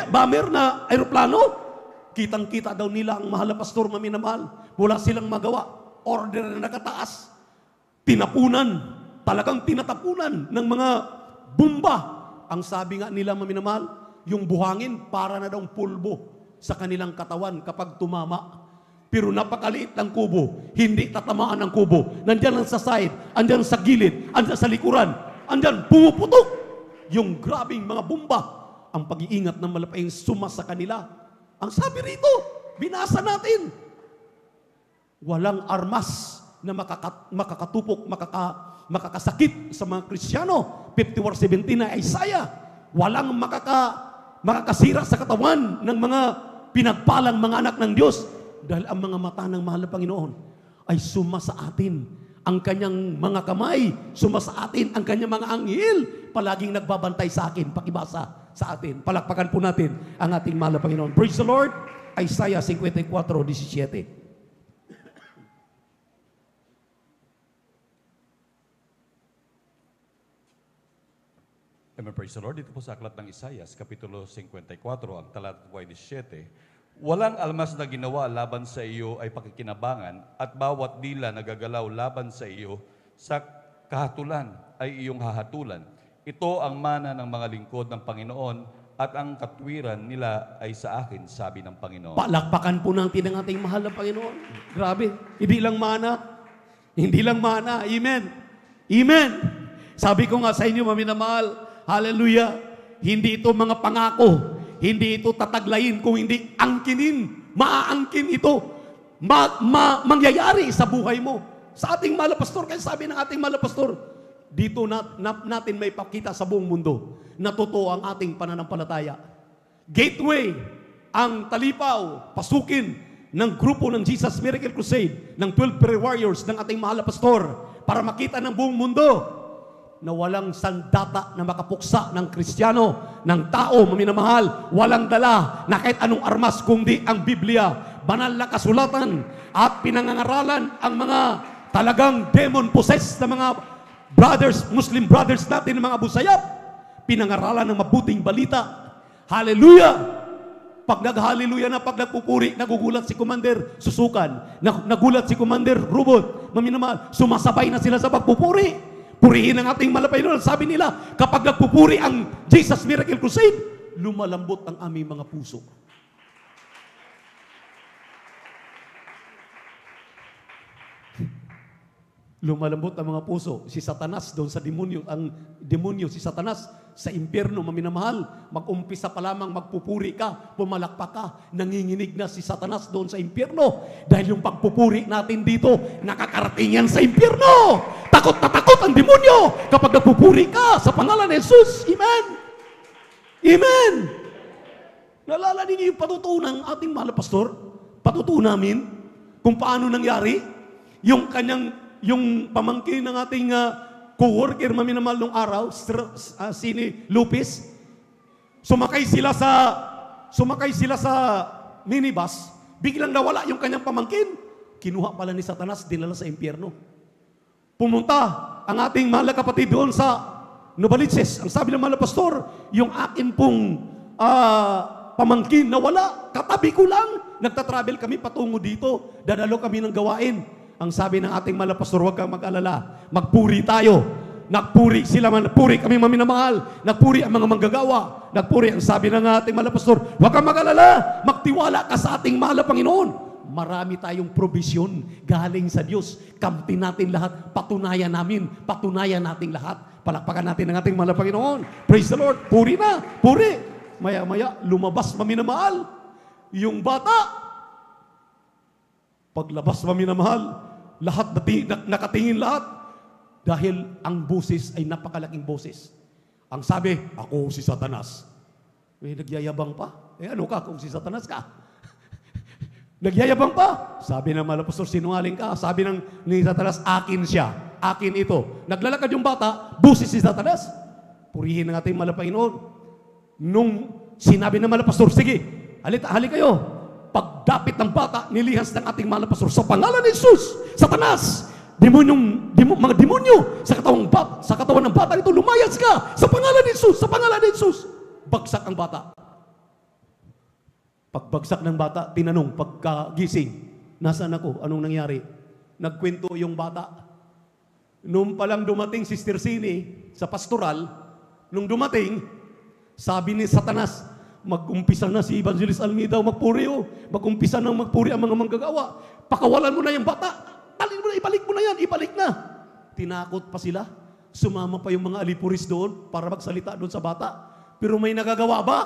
bomber na aeroplano. Kitang-kita daw nila ang mahal na pastor, maminamahal. Wala silang magawa. Order na nakataas. Tinapunan. Talagang tinatapunan ng mga bomba. Ang sabi nga nila, maminamahal, yung buhangin para na daw pulbo sa kanilang katawan kapag tumama. Pero napakaliit ng kubo. Hindi tatamaan ng kubo. Nandyan lang sa side, andyan sa gilid, andyan sa likuran, andyan pumuputok. Yung grabing mga bomba. Ang pag-iingat ng malapayang suma sa kanila. Ang sabi rito, binasa natin, walang armas na makakatupok, makakasakit sa mga Kristiyano. 51:17 na Isaiah. Walang makakasira sa katawan ng mga pinagpalang mga anak ng Diyos. Dahil ang mga mata ng mahal na Panginoon ay suma sa atin. Ang kanyang mga kamay, suma sa atin. Ang kanyang mga anghel, palaging nagbabantay sa akin. Pakibasa sa atin. Palakpakan po natin ang ating mahal na Panginoon. Praise the Lord. Isaiah 54:17. Amen, praise the Lord. Dito po sa aklat ng Isaias, Kapitulo 54, ang talata 17. Walang almas na ginawa laban sa iyo ay pakikinabangan, at bawat dila na gagalaw laban sa iyo sa kahatulan ay iyong hahatulan. Ito ang mana ng mga lingkod ng Panginoon, at ang katwiran nila ay sa akin, sabi ng Panginoon. Palakpakan po natin ang ating mahal na Panginoon. Grabe, hindi lang mana. Hindi lang mana. Amen. Amen. Sabi ko nga sa inyo, maminamahal, hallelujah, hindi ito mga pangako, hindi ito tataglayin, kung hindi angkinin, maaangkin ito, mangyayari sa buhay mo. Sa ating mahal na pastor, kaya sabi ng ating mahal na pastor, dito natin may pakita sa buong mundo na totoo ang ating pananampalataya. Gateway, ang talipaw, pasukin ng grupo ng Jesus Miracle Crusade, ng 12 prayer warriors ng ating mahal na pastor, para makita ng buong mundo na walang sandata na makapuksa ng Kristiyano, ng tao, maminamahal, walang dala na kahit anong armas kundi ang Biblia, banal na kasulatan, at pinangangaralan ang mga talagang demon-possessed na mga brothers, Muslim brothers natin, mga busayap, pinangaralan ng mabuting balita. Hallelujah! Pag nag-hallelujah na, pag nagpupuri, nagugulat si Commander Susukan, nagulat si Commander Robot, maminamahal, sumasabay na sila sa pagpupuri. Purihin ang ating Panginoon. Sabi nila, kapag nagpupuri ang Jesus Miracle Crusade, lumalambot ang aming mga puso. Lumalambot ang mga puso. Si Satanas doon sa demonyo, ang demonyo, si Satanas sa impyerno, maminamahal, mag-umpisa pa lamang magpupuri ka, pumalakpak ka, nanginginig na si Satanas doon sa impyerno. Dahil yung pagpupuri natin dito, nakakarating yan sa impyerno. Takot na takot ang demonyo kapag nagpupuri ka sa pangalan ni Jesus. Amen! Amen! Naalala ninyo yung patutuo ng ating mahal na pastor? Patutuo namin kung paano nangyari yung yung pamangkin ng ating co-worker, maminamahal nung araw, si Lupis, sumakay sila sa minibus, biglang nawala yung kanyang pamangkin. Kinuha pala ni Satanas, dinala sa impyerno. Pumunta ang ating mahal na kapatid doon sa Novaliches. Ang sabi ng mahal na pastor, yung akin pong pamangkin nawala, katabi ko lang. Nagtatravel kami patungo dito, dadalo kami ng gawain. Ang sabi ng ating mahal na pastor, huwag kang mag-alala, magpuri tayo. Nagpuri sila, nagpuri kami maminamahal, nagpuri ang mga manggagawa, nagpuri ang sabi ng ating mahal na pastor, huwag kang mag-alala, magtiwala ka sa ating mahal na Panginoon. Marami tayong provision galing sa Diyos. Kamtin natin lahat, patunayan natin lahat. Palakpakan natin ang ating mahal na Panginoon. Praise the Lord. Puri na, puri. Maya-maya, lumabas maminamahal. Yung bata, paglabas maminamahal, lahat nakatingin lahat. Dahil ang boses ay napakalaking boses. Ang sabi, ako si Satanas. May nagyayabang pa. Ano ka kung si Satanas ka? Nagyayabang pa. Sabi ng mga pastor, sinungaling ka. Sabi ni Satanas, akin siya. Akin ito. Naglalakad yung bata, busis si Satanas. Purihin ng ating mahal na Panginoon. Nung sinabi ng mga pastor, sige, hali kayo. Pagdapit ng bata, nilihas ng ating mahal na pastor sa pangalan ni Jesus, Satanas, mga demonyo sa katawan ng bata nito, lumayas ka sa pangalan ni Jesus, sa pangalan ni Jesus. Bagsak ang bata. Pagbagsak ng bata, tinanong, pagkagising, nasaan ako? Anong nangyari? Nagkwento yung bata. Nung palang dumating si Sister Sini sa pastoral, nung dumating, sabi ni Satanas, mag-umpisa na si Evangelist Almeida magpuri o. Mag-umpisa na magpuri ang mga manggagawa. Pakawalan mo na yung bata. Talin mo na, ibalik mo na yan, ibalik na. Tinakot pa sila. Sumama pa yung mga alipuris doon para magsalita doon sa bata. Pero may nagagawa ba?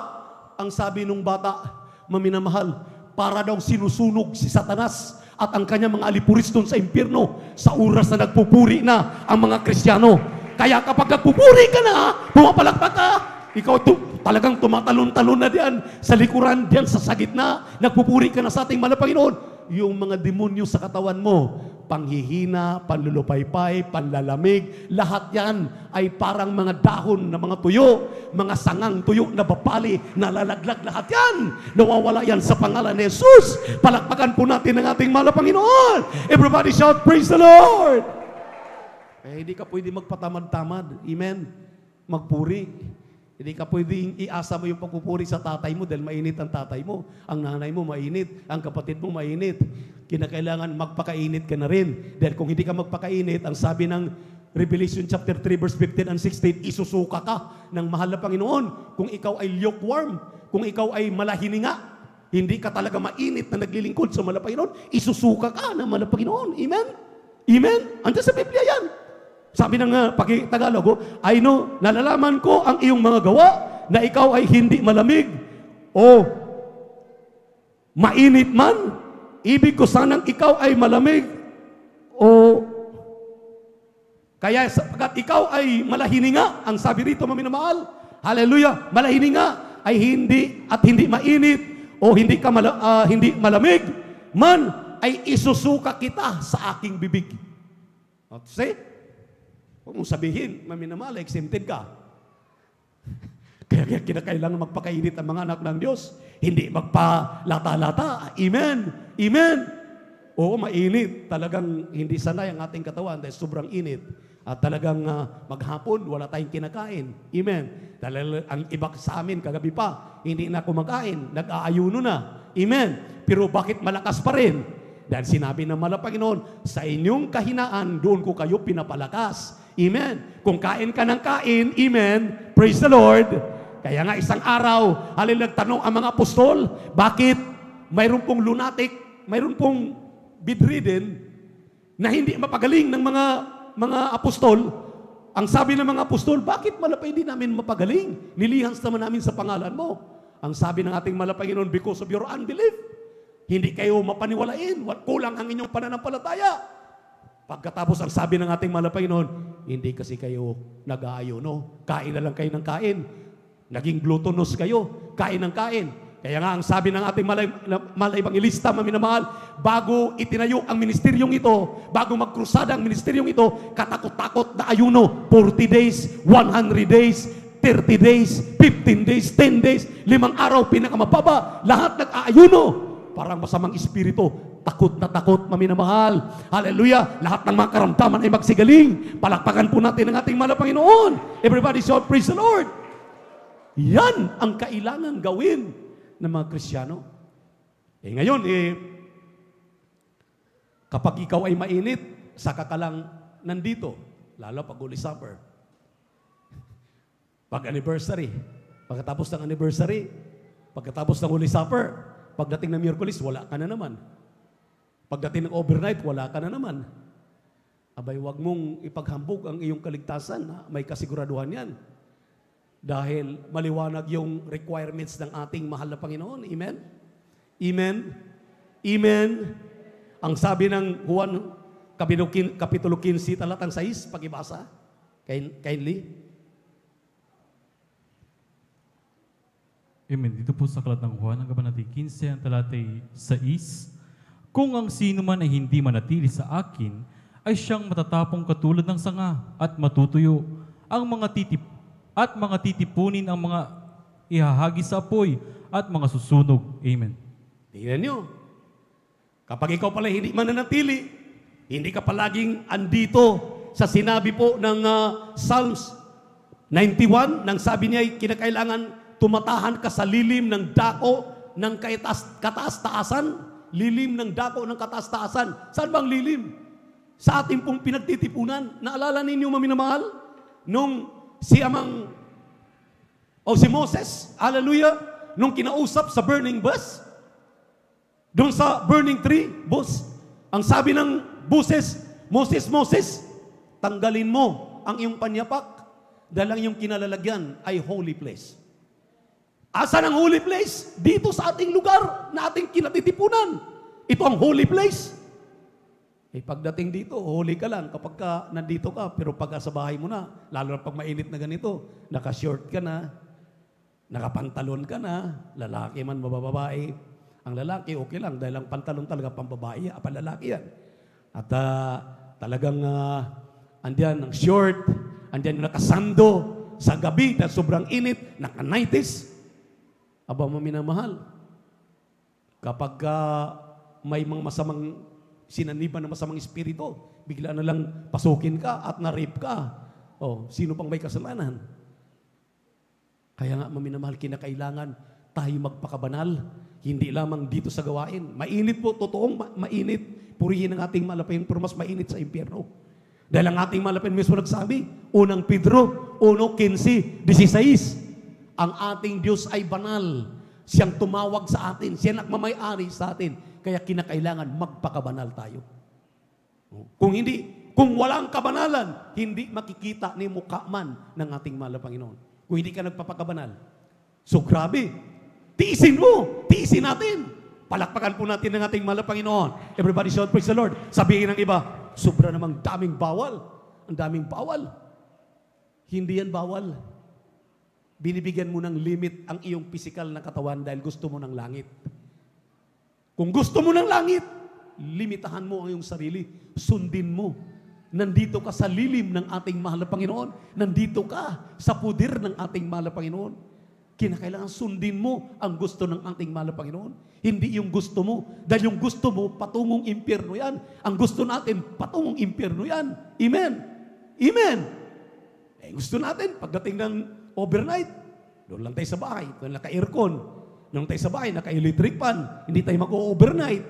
Ang sabi nung bata, maminamahal, para daw sinusunog si Satanas at ang kanyang mga alipuris doon sa impyerno sa oras na nagpupuri na ang mga Kristiyano. Kaya kapag nagpupuri ka na, pumapalakpak ka, ikaw talagang tumatalon-talon na diyan sa likuran, diyan sa gitna, nagpupuri ka na sa ating mahal na Panginoon. Yung mga demonyo sa katawan mo, panghihina, panlulupaypay, panlalamig, lahat yan ay parang mga dahon na mga tuyo, mga sangang tuyo na bapali, nalalaglag lahat yan. Nawawala yan sa pangalan ni Jesus. Palakpakan po natin ang ating mahal na Panginoon. Everybody shout, praise the Lord! Hindi ka pwede magpatamad-tamad. Amen? Magpuri. Hindi ka pwedeng iasa mo yung pagpupuri sa tatay mo dahil mainit ang tatay mo. Ang nanay mo mainit, ang kapatid mo mainit. Kinakailangan magpakainit ka na rin. Dahil kung hindi ka magpakainit, ang sabi ng Revelation chapter 3 verse 15 and 16, isusuka ka ng mahal na Panginoon. Kung ikaw ay lukewarm, kung ikaw ay malahininga, hindi ka talaga mainit na naglilingkod sa mahal na Panginoon, isusuka ka ng mahal na Panginoon. Amen? Amen? Andiyan sa Biblia yan. Sabi ng pag-Tagalog, I know, nalalaman ko ang iyong mga gawa na ikaw ay hindi malamig o mainit man. Ibig ko sanang ikaw ay malamig o kaya sapagkat ikaw ay malahininga, ang sabi rito maminamahal, hallelujah, malahininga ay hindi mainit o hindi malamig man, ay isusuka kita sa aking bibig. See? Huwag mong sabihin, maminamahal, exempted ka. Kaya kinakailangan magpakainit ang mga anak ng Diyos. Hindi magpalata-lata. Amen. Amen. Oo, mainit. Talagang hindi sanay ang ating katawan dahil sobrang init. At talagang maghapon, wala tayong kinakain. Amen. Dahil ang iba sa amin, kagabi pa, hindi na kumakain. Nag-aayuno na. Amen. Pero bakit malakas pa rin? Dahil sinabi ng mahal na Panginoon, sa inyong kahinaan, doon ko kayo pinapalakas. Amen. Kung kain ka ng kain, amen, praise the Lord. Kaya nga isang araw, nagtanong ang mga apostol, bakit mayroon pong lunatic, mayroon pong bedridden, na hindi mapagaling ng mga apostol. Ang sabi ng mga apostol, bakit malapay hindi namin mapagaling? Nilihans naman namin sa pangalan mo. Ang sabi ng ating mahal na Panginoon, because of your unbelief, hindi kayo mapaniwalain, kulang ang inyong pananampalataya. Pagkatapos ang sabi ng ating mahal na Panginoon, hindi kasi kayo nag-aayuno. Kain na lang kayo ng kain. Naging gluttonous kayo. Kain ng kain. Kaya nga ang sabi ng ating mahal na Evangelista, maminamahal, bago itinayo ang ministeryong ito, bago magkrusada ang ministeryong ito, katakot-takot na ayuno. 40 days, 100 days, 30 days, 15 days, 10 days, 5 araw, pinakamababa, lahat nag-aayuno. Parang masamang espiritu, takot na takot, maminamahal. Hallelujah! Lahat ng mga karamdaman ay magsigaling. Palakpakan po natin ang ating mahal na Panginoon. Everybody shout, praise the Lord! Yan ang kailangan gawin ng mga Kristiyano. Ngayon, kapag ikaw ay mainit, saka ka lang nandito, lalo pag Holy Supper. Pag anniversary, pagkatapos ng anniversary, pagkatapos ng Holy Supper, pagdating ng Miyerkules, wala ka na naman. Pagdating ng overnight, wala ka na naman. Abay, wag mong ipaghambog ang iyong kaligtasan. May kasiguraduhan yan. Dahil maliwanag yung requirements ng ating mahal na Panginoon. Amen? Amen? Amen? Ang sabi ng Juan, Kapitulo 15, talatang 6, pakibasa. Kindly. Amen. Dito po sa Aklat ng Juan, ang kabanatay 15, ang talatay 6. Kung ang sino man ay hindi manatili sa akin, ay siyang matatapong katulad ng sanga at matutuyo ang mga titipunin ang mga ihahagi sa apoy at mga susunog. Amen. Tingnan nyo. Kapag ikaw pala hindi mananatili, hindi ka palaging andito sa sinabi po ng Psalms 91, nang sabi niya ay kinakailangan tumatahan ka sa lilim ng dako ng kataas-taasan. Lilim ng dako ng kataas-taasan. Saan bang lilim? Sa ating pong pinagtitipunan. Naalala ninyo, maminamahal? Nung si Moses, hallelujah, nung kinausap sa burning bush, doon sa burning tree, bush, ang sabi ng Moses, tanggalin mo ang iyong panyapak dahil ang iyong kinalalagyan ay holy place. Asan ang holy place? Dito sa ating lugar na ating kinatitipunan. Ito ang holy place. Pagdating dito, holy ka lang kapag nandito ka. Pero pag sa bahay mo na, lalo na pag mainit na ganito, naka-short ka na, nakapantalon ka na, lalaki man, bababae. Ang lalaki, okay lang, dahil ang pantalon talaga pambabae, panlalaki yan. At talagang andyan ang short, andyan yung nakasando sa gabi, dahil sobrang init, naka-nighties. Aba, maminamahal, kapag may mga masamang sinaniban ng masamang espiritu, bigla na lang pasukin ka at na-rape ka. Sino pang may kasalanan? Kaya nga, maminamahal, kinakailangan tayo magpakabanal. Hindi lamang dito sa gawain. Mainit po, totoong mainit. Purihin ang ating malapin, pero mas mainit sa impyerno. Dahil ang ating malapin mismo nagsabi, unang Pedro, 1:15-16, ang ating Diyos ay banal. Siyang tumawag sa atin. Siya nagmamay-ari sa atin. Kaya kinakailangan magpakabanal tayo. Kung walang kabanalan, hindi makikita ni mukha man ng ating mahal na Panginoon. Kung hindi ka nagpapakabanal. So grabe. Tiisin mo. Tiisin natin. Palakpakan po natin ng ating mahal na Panginoon. Everybody shout, praise the Lord. Sabihin ng iba, sobra namang daming bawal. Ang daming bawal. Hindi yan bawal. Binibigyan mo ng limit ang iyong physical na katawan dahil gusto mo ng langit. Kung gusto mo ng langit, limitahan mo ang iyong sarili. Sundin mo. Nandito ka sa lilim ng ating mahal na Panginoon. Nandito ka sa puder ng ating mahal na Panginoon. Kinakailangan sundin mo ang gusto ng ating mahal na Panginoon. Hindi yung gusto mo. Dahil yung gusto mo, patungong impyerno yan. Ang gusto natin, patungong impyerno yan. Amen. Amen. Gusto natin, pagdating ng overnight, doon lang tayo sa bahay, doon naka-aircon. Doon tayo sa bahay, naka-electric fan. Hindi tayo mag-overnight.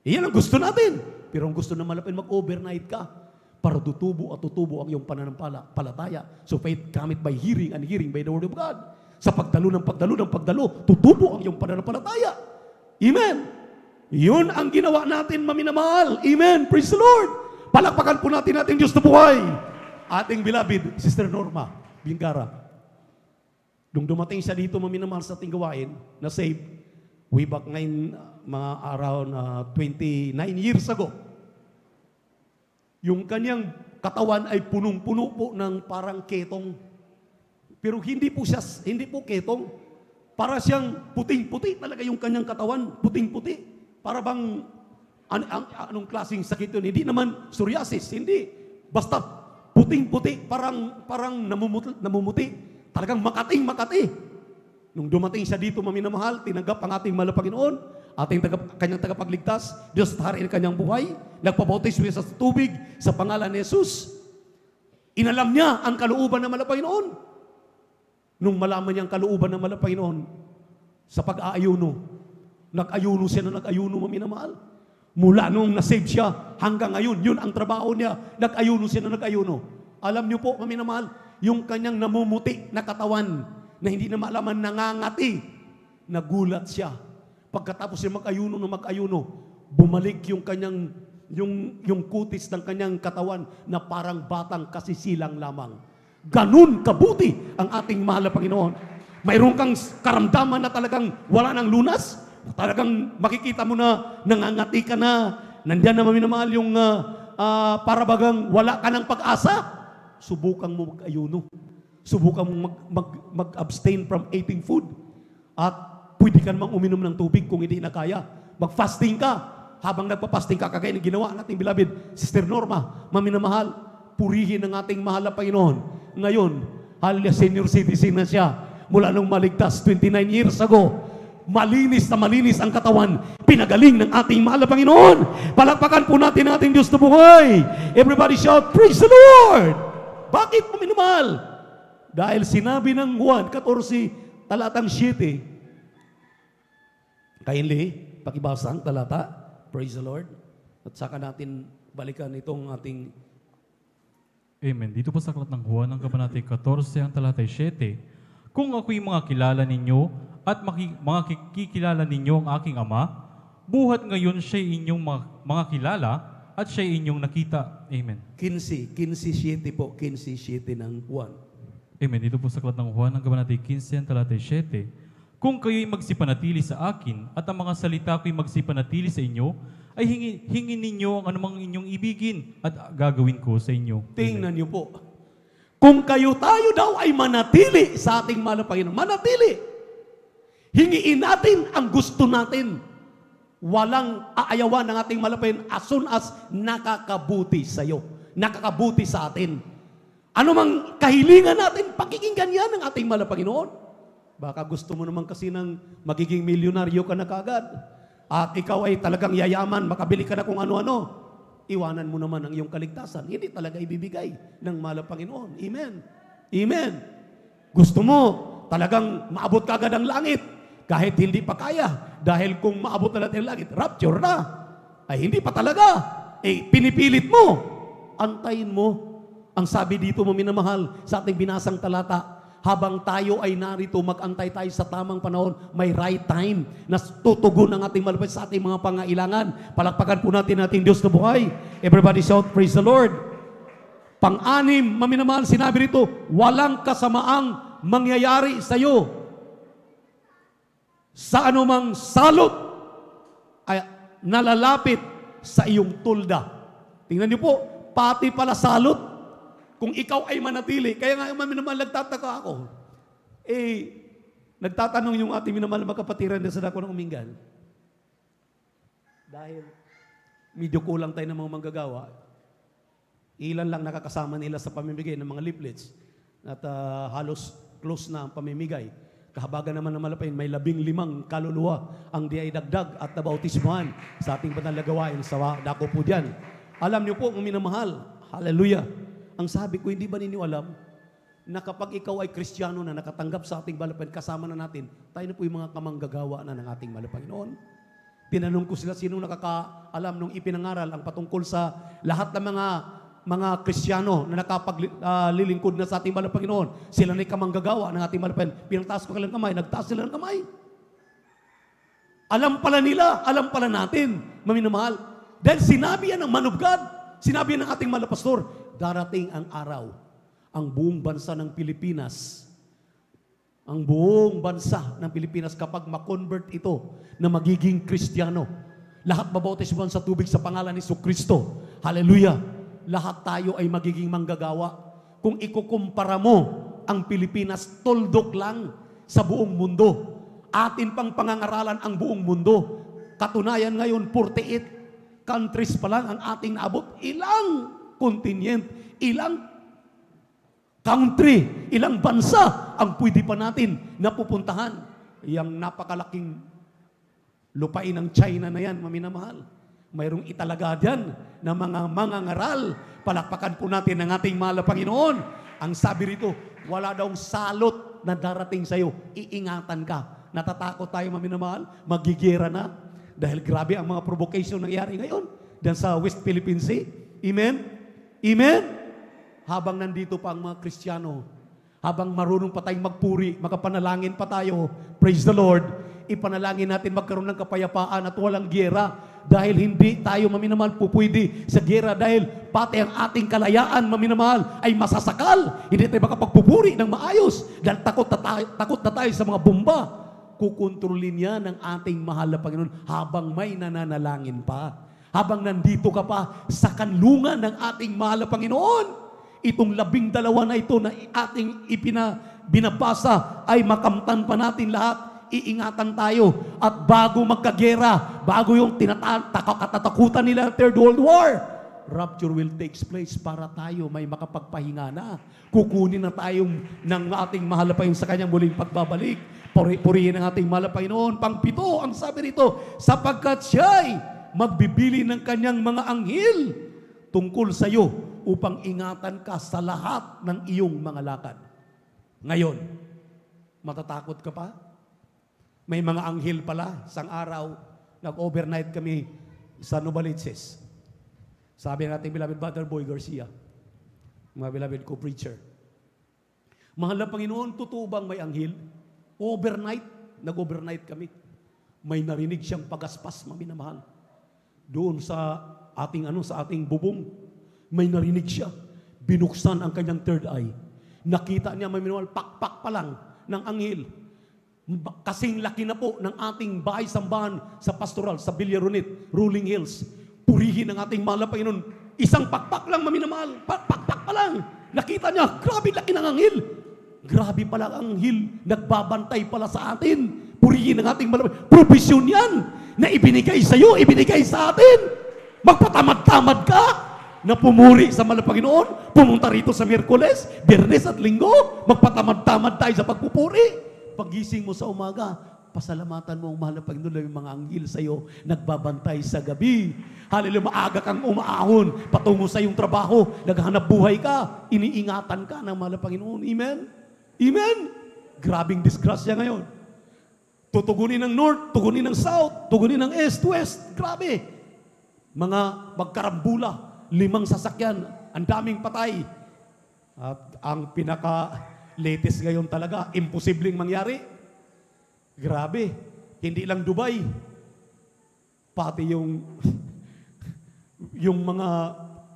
Iyan ang gusto natin. Pero ang gusto na malapit mag-overnight ka para tutubo at tutubo ang iyong pananampalataya. So faith cometh by hearing and hearing by the word of God. Sa pagdalo, tutubo ang iyong pananampalataya. Amen. Yun ang ginawa natin, maminamahal. Amen. Praise the Lord. Palakpakan po natin ating Diyos na buhay. Ating beloved, Sister Norma Bingara. Nung dumating siya dito, maminamahal sa ating gawain, na save, way back ngayon, mga around 29 years ago. Yung kanyang katawan ay punong-puno po ng parang ketong. Pero hindi po ketong. Para siyang puting-puti talaga yung kanyang katawan, puting-puti. Para bang, anong klaseng sakit yun? Hindi naman psoriasis, hindi. Basta puting-puti, parang namumuti. Talagang makati. Nung dumating siya dito, maminamahal, tinanggap ang ating mahal na Panginoon, kanyang tagapagligtas, Diyos at Hari ng kanyang buhay, nagpabautismo sa tubig sa pangalan ni Jesus. Inalam niya ang kalooban ng mahal na Panginoon. Nung malaman niya ang kalooban ng mahal na Panginoon, sa pag-aayuno, nag-ayuno siya na nag-ayuno, maminamahal. Mula nung nasave siya hanggang ngayon, yun ang trabaho niya, nag-ayuno siya na nag-ayuno. Alam niyo po, maminamahal, yung kanyang namumuti na katawan, na hindi na malaman nangangati, nagulat siya. Pagkatapos siya mag-ayuno, bumalik yung kanyang, yung kutis ng kanyang katawan na parang batang kasisilang lamang. Ganun kabuti ang ating mahal na Panginoon. Mayroon kang karamdaman na talagang wala ng lunas, talagang makikita mo na nangangati ka na, nandiyan na maminamahal yung para bagang wala ka ng pag-asa, subukan mo mag-ayuno. Subukan mo mag-abstain from eating food. At pwede ka namang uminom ng tubig kung hindi na kaya. Mag-fasting ka. habang nagpapasting ka, kagaya ng ginawa nating beloved Sister Norma, maminamahal, purihin ang ating mahal na Panginoon. Ngayon, hallelujah, senior citizen na siya mula nung maligtas 29 years ago. Malinis na malinis ang katawan, pinagaling ng ating mahal na Panginoon. Palakpakan po natin ang ating Diyos na buhay. Everybody shout, praise the Lord! Bakit mo minamahal? Dahil sinabi ng Juan 14, talatang 7. Kindly, pakibasa ang talata. Praise the Lord. At saka natin balikan itong ating... Amen. Dito po sa aklat ng Juan, ang kabanatay 14, ang talatay 7. Kung ako'y mga kilala ninyo at mga kikilala ninyo ang aking Ama, buhat ngayon siya'y inyong mga kilala at siya'y inyong nakita. Amen. 15:7 po. 15:7 ng Juan. Amen. Dito po sa aklat ng Juan, ang kabanatay 15, ang talatay 7. Kung kayo'y magsipanatili sa akin at ang mga salita ko'y magsipanatili sa inyo, ay hingin ninyo ang anumang inyong ibigin at gagawin ko sa inyo. Tingnan niyo po. Kung tayo daw ay manatili sa ating mahal na Panginoon, manatili. Hingiin natin ang gusto natin. Walang aayawan ng ating mahal na Panginoon as soon as nakakabuti sa iyo. Nakakabuti sa atin. Ano mang kahilingan natin, pakikinggan yan ng ating mahal na Panginoon. Baka gusto mo naman kasi ng magiging milyonaryo ka na kagad. At ikaw ay talagang yayaman, makabili ka na kung ano-ano. Iwanan mo naman ang iyong kaligtasan. Hindi talaga ibibigay ng mahal na Panginoon. Amen. Amen. Gusto mo talagang maabot ka agad ang langit kahit hindi pa kaya. Dahil kung maabot na natin ang langit, rapture na. Ay hindi pa talaga. Pinipilit mo. Antayin mo. Ang sabi dito mo minamahal sa ating binasang talata, habang tayo ay narito, mag-antay tayo sa tamang panahon, may right time na tutugon ang ating malapit sa ating mga pangailangan. Palakpakan po natin ating Diyos na buhay. Everybody shout, praise the Lord. Pang-anim, maminamahal, sinabi rito, walang kasamaang mangyayari sa iyo. Sa anumang salot ay nalalapit sa iyong tulda. Tingnan niyo po, pati pala salot. Kung ikaw ay manatili, kaya nga naman nagtataka ako. Nagtatanong yung ating minamahal na kapatiran na sa dako ng Umingan. Dahil medyo kulang tayo ng mga manggagawa, ilan lang nakakasama nila sa pamimigay ng mga leaflets at halos close na ang pamimigay. Kahabagan naman ng malapay, may 15 kaluluwa ang di ay dagdag at nabautismuhan sa ating banal na gawain sa dako po dyan. Alam niyo po, ang minamahal, hallelujah. Ang sabi ko, hindi ba ninyo alam na kapag ikaw ay Kristiyano na nakatanggap sa ating balapan, kasama na natin, tayo na po yung mga kamanggagawa na ng ating Panginoon. Tinanong ko sila, sino nakakaalam nung ipinangaral ang patungkol sa lahat ng mga Kristiyano na nakapaglilingkod na sa ating Panginoon. Sila na kamanggagawa ng ating Panginoon. Pinagtaas ko kanilang kamay, nagtaas sila ng kamay. Alam pala nila, alam pala natin, maminamahal. Dahil sinabi yan ng man of God, sinabi yan ng ating pastor, darating ang araw, ang buong bansa ng Pilipinas, kapag makonvert ito na magiging Kristiyano, lahat mabautismuhan sa tubig sa pangalan ni Jesucristo. Hallelujah! Lahat tayo ay magiging manggagawa. Kung ikukumpara mo ang Pilipinas, tuldok lang sa buong mundo. Atin pang pangangaralan ang buong mundo. Katunayan ngayon, 48 countries pa lang ang ating naabot. Ilang continent, ilang country, ilang bansa ang pwede pa natin napupuntahan. Yang napakalaking lupain ng China na yan, maminamahal. Mayroong italaga dyan na mga mangangaral. Palakpakan po natin ang ating mahal na Panginoon. Ang sabi rito, wala daw salot na darating sa iyo. Iingatan ka. Natatakot tayo, maminamahal. Magigera na. Dahil grabe ang mga provocation nangyari ngayon dyan sa West Philippine Sea. Amen? Amen? Habang nandito pa ang mga Kristiyano, habang marunong pa tayong magpuri, makapanalangin pa tayo, praise the Lord, ipanalangin natin magkaroon ng kapayapaan at walang giyera. Dahil hindi tayo, maminamahal, pupwede sa giyera dahil pati ang ating kalayaan, maminamahal, ay masasakal. Hindi tayo makapagpupuri ng maayos dahil takot na tayo sa mga bomba. Kukontrolin yan ng ating mahal na Panginoon habang may nananalangin pa. Habang nandito ka pa sa kanlungan ng ating mahal na Panginoon, itong 12 na ito na ating binabasa ay makamtan pa natin lahat. iingatan tayo. At bago magkagera, bago yung katatakutan nila ng Third World War, rapture will take place para tayo may makapagpahinga na. Kukunin na tayong ng ating mahal na Panginoon sa kanyang muling pagbabalik. Purihin ang ating mahal na Panginoon. Pang-7, ang sabi nito, sapagkat siya'y magbibili ng kanyang mga anghel tungkol sa iyo upang ingatan ka sa lahat ng iyong mga lakad. Ngayon, matatakot ka pa? May mga anghel pala. Isang araw, nag-overnight kami sa Novaliches. Sabi natin, beloved Brother Boy Garcia, mga beloved co-preacher, mahal na Panginoon, totoo bang may anghel? Overnight, nag-overnight kami. May narinig siyang pagaspas, maminamahal. Doon sa ating bubong, may narinig siya. Binuksan ang kanyang third eye. Nakita niya, maminamahal, pakpak pa lang ng anghel. Kasing laki na po ng ating bahay-sambahan sa pastoral, sa Villaronit, Rolling Hills. Purihin ang ating mahal na Panginoon. Isang pakpak lang, maminamahal. Pakpak pa lang. Nakita niya, grabe laki ng anghel. Grabe pala ang anghel. Nagbabantay pala sa atin. Purihin ang ating mahal na Panginoon. Provision yan na ibinigay sa iyo, ibinigay sa atin. Magpatamad-tamad ka na pumuri sa mahal na Panginoon. Pumunta rito sa Miyerkules, Biyernes at Linggo. Magpatamad-tamad tayo sa pagpupuri. Pagising mo sa umaga, pasalamatan mo ang mahal na Panginoon na yung mga anghel sa iyo nagbabantay sa gabi. Hallelujah, maaga kang umaahon, patungo sa iyong trabaho, naghahanap buhay ka, iniingatan ka ng mahal na Panginoon. Amen? Amen? Grabing disgrasya ngayon. Tutugunin ng North, tugunin ng South, tugunin ng East, West. Grabe. Mga magkarambula, 5 sasakyan, ang daming patay. At ang pinaka-latest ngayon talaga, imposibleng mangyari. Grabe. Hindi lang Dubai. Pati yung mga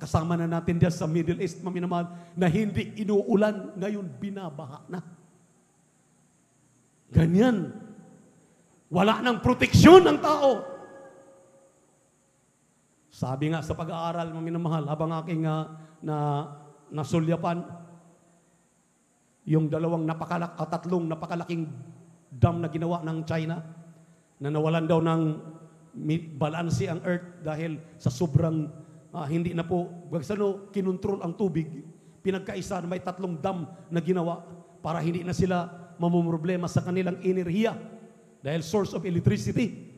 kasama na natin diyan sa Middle East, maminamahal, na hindi inuulan, ngayon binabaha na. Ganyan. Wala nang proteksyon ng tao. Sabi nga sa pag-aaral, maminamahal, habang aking nasulyapan, yung tatlong napakalaking dam na ginawa ng China, na nawalan daw ng balanse ang earth dahil sa sobrang hindi na po, kinontrol ang tubig. Pinagkaisa na may 3 dam na ginawa para hindi na sila mamumroblema sa kanilang enerhiya dahil source of electricity.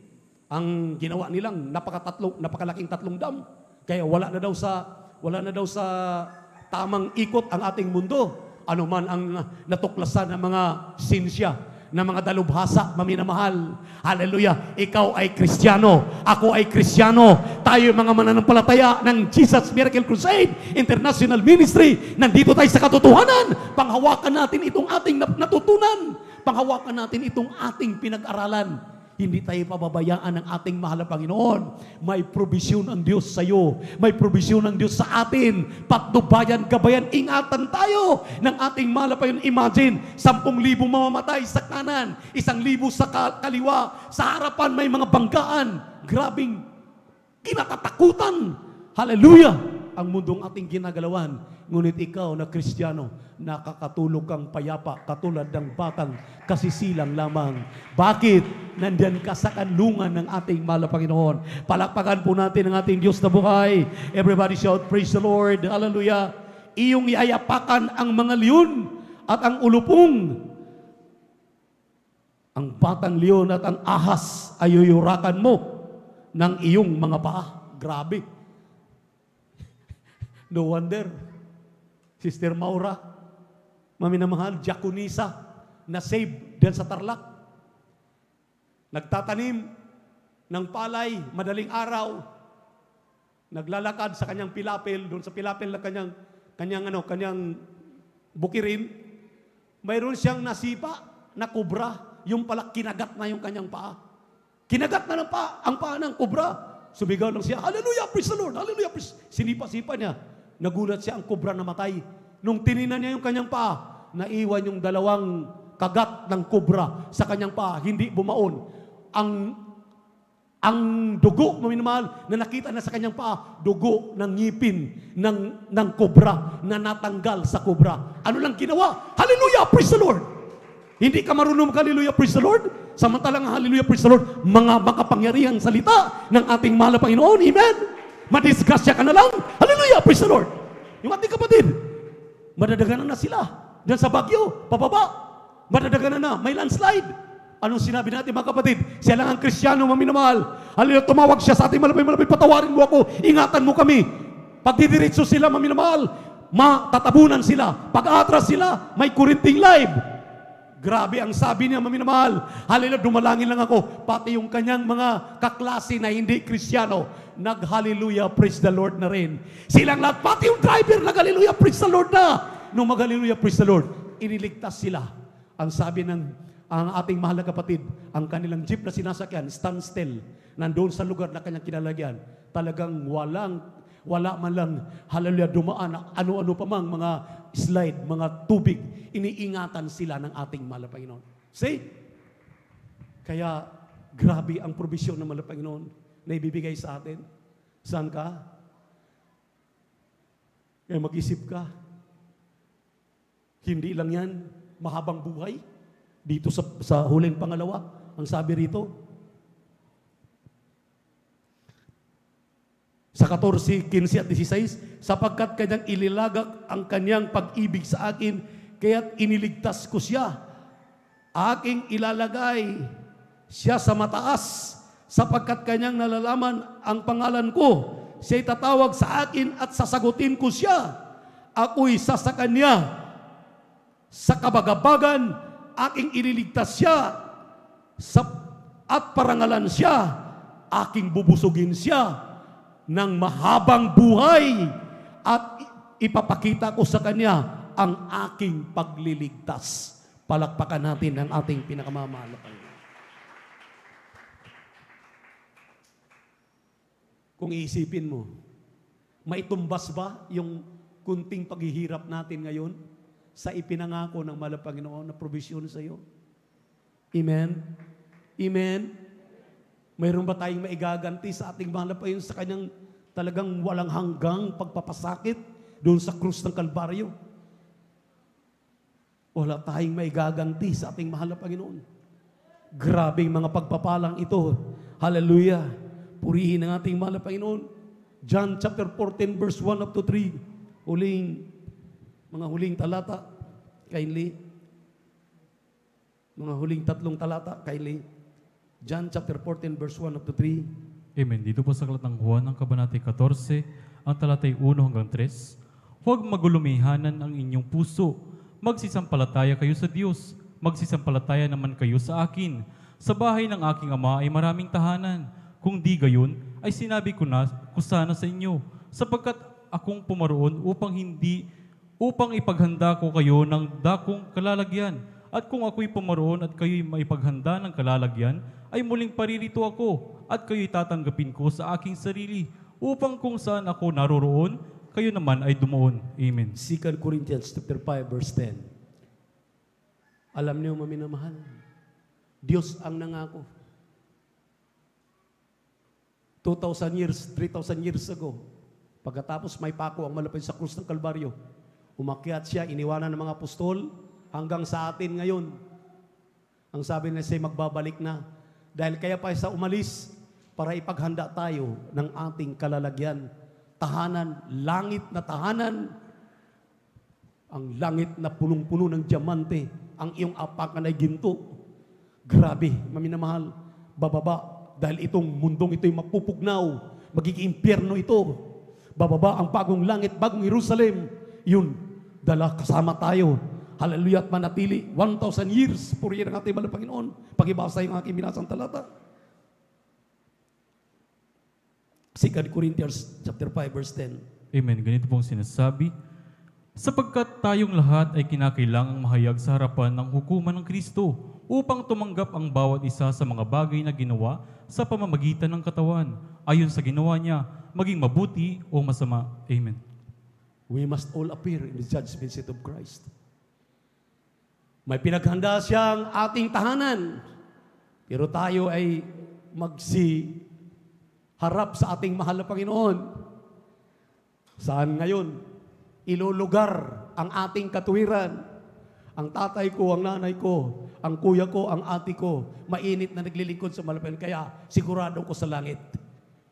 Ang ginawa nilang napakalaking 3 dam. Kaya wala na daw sa tamang ikot ang ating mundo. Ano man ang natuklasan ng mga sinsya, ng mga dalubhasa, maminamahal. Hallelujah. Ikaw ay Kristiyano. Ako ay Kristiyano. Tayo mga mananampalataya ng Jesus Miracle Crusade International Ministry. Nandito tayo sa katotohanan. Panghawakan natin itong ating natutunan. Panghawakan natin itong ating pinag-aralan. Hindi tayo pababayaan ng ating mahal na Panginoon. May provision ang Diyos sa iyo. May provision ang Diyos sa atin. Patnubayan, gabayan, ingatan tayo ng ating mahal na Panginoon. Imagine, 10,000 mamamatay sa kanan, 1,000 sa kaliwa. Sa harapan may mga banggaan. Grabing kinatatakutan. Hallelujah! Ang mundong ating ginagalawan. Ngunit ikaw na Kristiyano, nakakatulog kang payapa katulad ng batang kasisilang lamang. Bakit? Nandyan ka sa kanlungan ng ating mahal na Panginoon. Palakpakan po natin ang ating Diyos na buhay. Everybody shout, praise the Lord. Hallelujah. Iyong iayapakan ang mga leon at ang ulupong. Ang batang leon at ang ahas ay yuyurakan mo ng iyong mga paa. Grabe. No wonder, Sister Maura, maminamahal, Diakonisa, na save dyan sa Tarlac. Nagtatanim ng palay, madaling araw, naglalakad sa kanyang pilapil, doon sa pilapil na kanyang bukirin, mayroon siyang nasipa na kubra, yung pala kinagat na yung kanyang paa. Kinagat na ang paa ng kubra. Sumigaw lang siya, hallelujah, praise the Lord, hallelujah, praise. Sinipa-sipa niya. Nagulat siya, ang kubra namatay. Nung tininan niya yung kanyang paa, naiwan yung 2 kagat ng kubra sa kanyang paa, hindi bumaon. Ang dugo, maminamahal, na nakita na sa kanyang paa, dugo ng ngipin ng kubra na natanggal sa kubra. Ano lang ginawa? Hallelujah! Praise the Lord! Hindi ka marunong hallelujah, praise the Lord. Samantalang hallelujah, praise the Lord, mga makapangyarihan salita ng ating mahal na Panginoon. Amen. Madisgrasya ka na lang. Hallelujah, praise the Lord. Yung ating kapatid, madadaganan na sila. Diyan sa Baguio, pababa. Madadaganan na, may landslide. Anong sinabi natin mga kapatid? Siya lang ang Kristiyano maminamahal. Hallelujah, tumawag siya sa ating malapit, patawarin mo ako, ingatan mo kami. Pag didiretso sila maminamahal, matatabunan sila. Pag atras sila, may kurinting live. Grabe ang sabi niya, maminamahal. Hallelujah, dumalangin lang ako. Pati yung kanyang mga kaklase na hindi Kristiyano, nag-hallelujah, praise the Lord na rin. Silang lahat, pati yung driver, nag-hallelujah, praise the Lord na. Nung mag-hallelujah, praise the Lord, iniligtas sila. Ang sabi ng ang ating mahal na kapatid, ang kanilang jeep na sinasakyan, standstill, nandoon sa lugar na kanyang kinalagyan. Talagang wala man lang, hallelujah, dumaan na ano-ano pa mang mga slide, mga tubig, iniingatan sila ng ating mahal na Panginoon. See? Kaya, grabe ang probisyon ng mahal na Panginoon na ibibigay sa atin. Saan ka? Kaya mag-isip ka. Hindi lang yan, mahabang buhay. Dito sa huling pangalawa, ang sabi rito, sa 14, 15 at 16, sapagkat kanyang ililagak ang kanyang pag-ibig sa akin, kaya't iniligtas ko siya. Aking ilalagay siya sa mataas, sapagkat kanyang nalalaman ang pangalan ko. Siya'y tatawag sa akin at sasagutin ko siya. Ako'y sasaka niya sa kabagabagan, aking ililigtas siya at parangalan siya, aking bubusugin siya ng mahabang buhay at ipapakita ko sa kanya ang aking pagliligtas. Palakpakan natin ang ating pinakamamahal na Panginoon. Kung iisipin mo, maitumbas ba yung kunting paghihirap natin ngayon sa ipinangako ng mahal na Panginoon na provision sa iyo? Amen? Amen? Mayroon ba tayong maigaganti sa ating mahal na Panginoon sa kanyang talagang walang hanggang pagpapasakit doon sa krus ng Kalbaryo? Wala tayong maigaganti sa ating mahal na Panginoon. Grabing mga pagpapalang ito. Hallelujah! Purihin ang ating mahal na Panginoon. John chapter 14 verse 1 up to 3. Mga huling talata, kindly. Mga huling 3 talata, kindly. John chapter 14, verse 1 up to 3. Amen. Dito po sa Aklat ng Juan, ang Kabanatay 14, ang talatay 1 hanggang 3. Huwag magulumihanan ang inyong puso. Magsisampalataya kayo sa Diyos. Magsisampalataya naman kayo sa akin. Sa bahay ng aking ama ay maraming tahanan. Kung di gayon, ay sinabi ko sana sa inyo, sapagkat akong pumaroon upang ipaghanda ko kayo ng dakong kalalagyan. At kung ako'y pumaroon at kayo'y maipaghanda ng kalalagyan, ay muling paririto ako at kayo'y tatanggapin ko sa aking sarili, upang kung saan ako naroroon, kayo naman ay dumoon. Amen. 2 Corinthians chapter 5, verse 10. Alam niyo, maminamahal, Diyos ang nangako. 2,000 years, 3,000 years ago, pagkatapos may pako ang malapit sa krus ng Kalbaryo, umakyat siya, iniwanan ng mga apostol, hanggang sa atin ngayon. Ang sabi niya siya, magbabalik na. Dahil kaya pa siya umalis para ipaghanda tayo ng ating kalalagyan. Tahanan, langit na tahanan, ang langit na punong-puno ng diamante, ang iyong apakan ay ginto. Grabe, maminamahal, bababa, dahil itong mundong ito'y mapupugnaw, magiging impyerno ito. Bababa ang bagong langit, bagong Jerusalem, yun, dala kasama tayo. Hallelujah at manatili. 1,000 years, purihin ang ating mahal na Panginoon. Pag-ibasa yung aking binasang talata. 2 Corinthians chapter 5, verse 10. Amen. Ganito pong sinasabi, sapagkat tayong lahat ay kinakailangang mahayag sa harapan ng hukuman ng Kristo upang tumanggap ang bawat isa sa mga bagay na ginawa sa pamamagitan ng katawan, ayon sa ginawa niya, maging mabuti o masama. Amen. We must all appear in the judgment seat of Christ. May pinaghanda siyang ating tahanan, pero tayo ay harap sa ating mahal na Panginoon. Saan ngayon? Ilulugar ang ating katuwiran. Ang tatay ko, ang nanay ko, ang kuya ko, ang ate ko, mainit na naglilingkod sa malapitan. Kaya sigurado ko sa langit.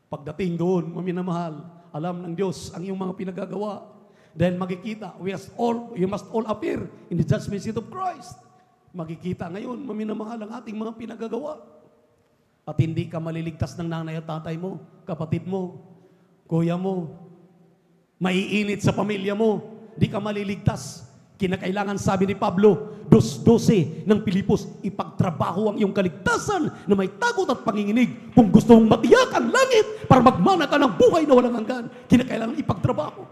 Pagdating doon, maminamahal, alam ng Diyos ang iyong mga pinagagawa. Dahil makikita, you must all appear in the judgment seat of Christ. Makikita ngayon, maminamahal ang ating mga pinagagawa. At hindi ka maliligtas ng nanay at tatay mo, kapatid mo, kuya mo, maiinit sa pamilya mo, di ka maliligtas. Kinakailangan, sabi ni Pablo, 2:12 ng Pilipos, ipagtrabaho ang iyong kaligtasan na may takot at panginginig kung gusto mong matiyak ang langit para magmana ka ng buhay na walang hanggan. Kinakailangan ipagtrabaho.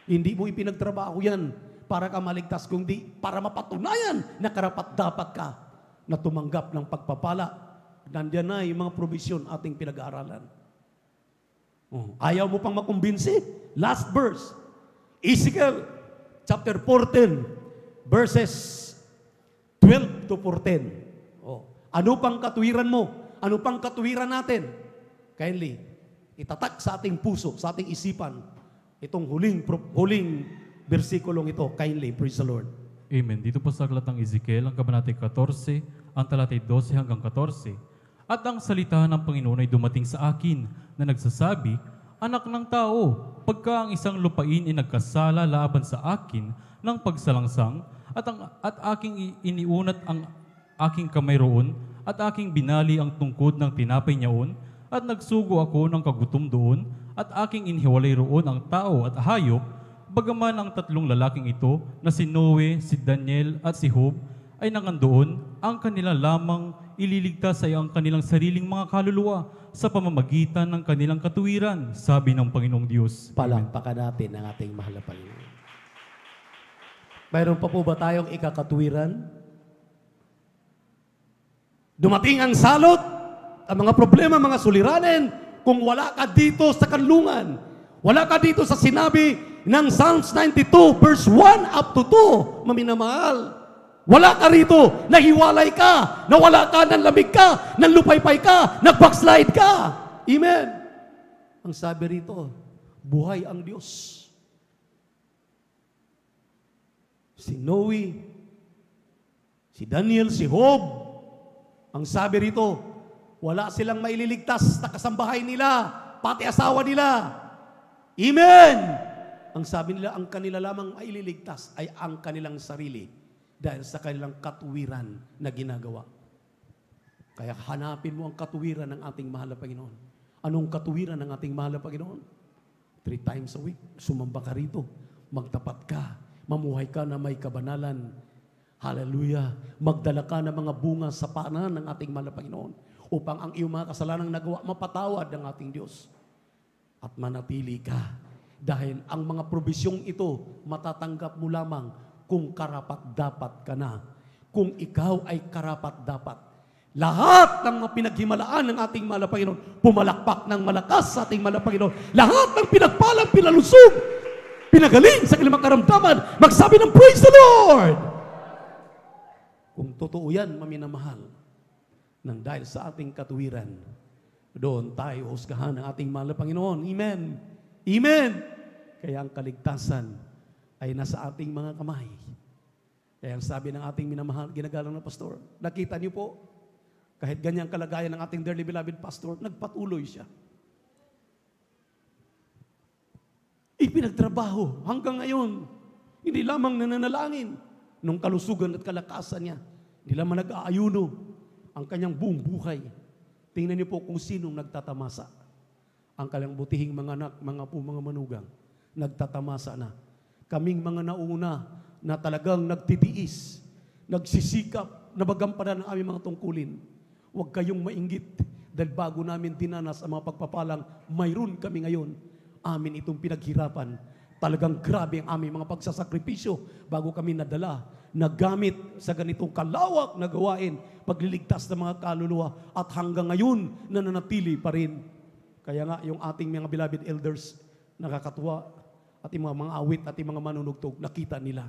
Hindi mo ipinagtrabaho yan para ka maligtas, kundi para mapatunayan na karapat-dapat ka na tumanggap ng pagpapala. Nandiyan na yung mga provision ating pinag-aaralan. Ayaw mo pang makumbinsi? Last verse. Ezekiel chapter 14, verses 12 to 14. Ano pang katuwiran mo? Ano pang katuwiran natin? Kindly, itatak sa ating puso, sa ating isipan, itong huling versikulong ito. Kindly, praise the Lord. Amen. Dito po sa aklat ng Ezekiel, ang kabanatay 14, ang talatay 12 hanggang 14. At ang salita ng Panginoon ay dumating sa akin na nagsasabi, Anak ng tao, pagka ang isang lupain ay nagkasala laban sa akin ng pagsalangsang at aking iniunat ang aking kamay roon at aking binali ang tungkod ng tinapay niyaon at nagsugo ako ng kagutom doon at aking inhiwalay roon ang tao at hayop, bagaman ang tatlong lalaking ito na si Noe, si Daniel at si Job ay nangandoon, ang kanila lamang ililigtas ay ang kanilang sariling mga kaluluwa sa pamamagitan ng kanilang katuwiran, sabi ng Panginoong Diyos. Palakpakan natin ang ating mahal na Panginoon. Mayroon pa po ba tayong ikakatuwiran? Dumating ang salot, ang mga problema, mga suliranin, kung wala ka dito sa kanlungan, wala ka dito sa sinabi ng Psalms 92, verse 1 up to 2, maminamahal. Wala ka rito, nahiwalay ka, nawala ka, nanlamig ka, nanlupaypay ka, nag-backslide ka. Amen. Ang sabi rito, buhay ang Diyos. Si Noe, si Daniel, si Job, ang sabi rito, wala silang maililigtas na kasambahay nila, pati asawa nila. Amen. Ang sabi nila, ang kanila lamang maililigtas ay ang kanilang sarili. Dahil sa kanilang katuwiran na ginagawa. Kaya hanapin mo ang katuwiran ng ating mahal na Panginoon. Anong katuwiran ng ating mahal na Panginoon? 3 times a week, sumamba ka rito, magtapat ka, mamuhay ka na may kabanalan. Hallelujah! Magdala ka ng mga bunga sa paanan ng ating mahal na Panginoon upang ang iyong mga kasalanang nagawa, mapatawad ng ating Diyos. At manatili ka. Dahil ang mga probisyong ito, matatanggap mo lamang kung karapat-dapat ka na. Kung ikaw ay karapat-dapat. Lahat ng mga pinaghimalaan ng ating mahal na Panginoon, pumalakpak ng malakas sa ating mahal na Panginoon. Lahat ng pinagpalang, pinalusog, pinagaling sa kanilang karamdaman, magsabi ng praise the Lord! Kung totoo yan, maminamahal, nang dahil sa ating katuwiran, doon tayo husgahan ng ating mahal na Panginoon. Amen! Amen! Kaya ang kaligtasan ay nasa ating mga kamay. Kaya ang sabi ng ating minamahal, ginagalang na pastor, nakita niyo po, kahit ganyang kalagayan ng ating dearly beloved pastor, nagpatuloy siya. Ipinagtrabaho hanggang ngayon. Hindi lamang nananalangin nung kalusugan at kalakasan niya. Hindi lamang nag-aayuno ang kanyang buong buhay. Tingnan niyo po kung sinong nagtatamasa. Ang kanyang butihing mga anak, mga manugang, nagtatamasa na. Kaming mga nauna na talagang nagtitiis, nagsisikap, nabagampanan ang aming mga tungkulin. Huwag kayong mainggit dahil bago namin dinanas ang mga pagpapalang mayroon kami ngayon. Amin itong pinaghirapan. Talagang grabe ang aming mga pagsasakripisyo bago kami nadala, nagamit sa ganitong kalawak na gawain, pagliligtas ng mga kaluluwa at hanggang ngayon nananatili pa rin. Kaya nga yung ating mga beloved elders, nakakatuwa, at yung mga awit at yung mga manunugtog, nakita nila.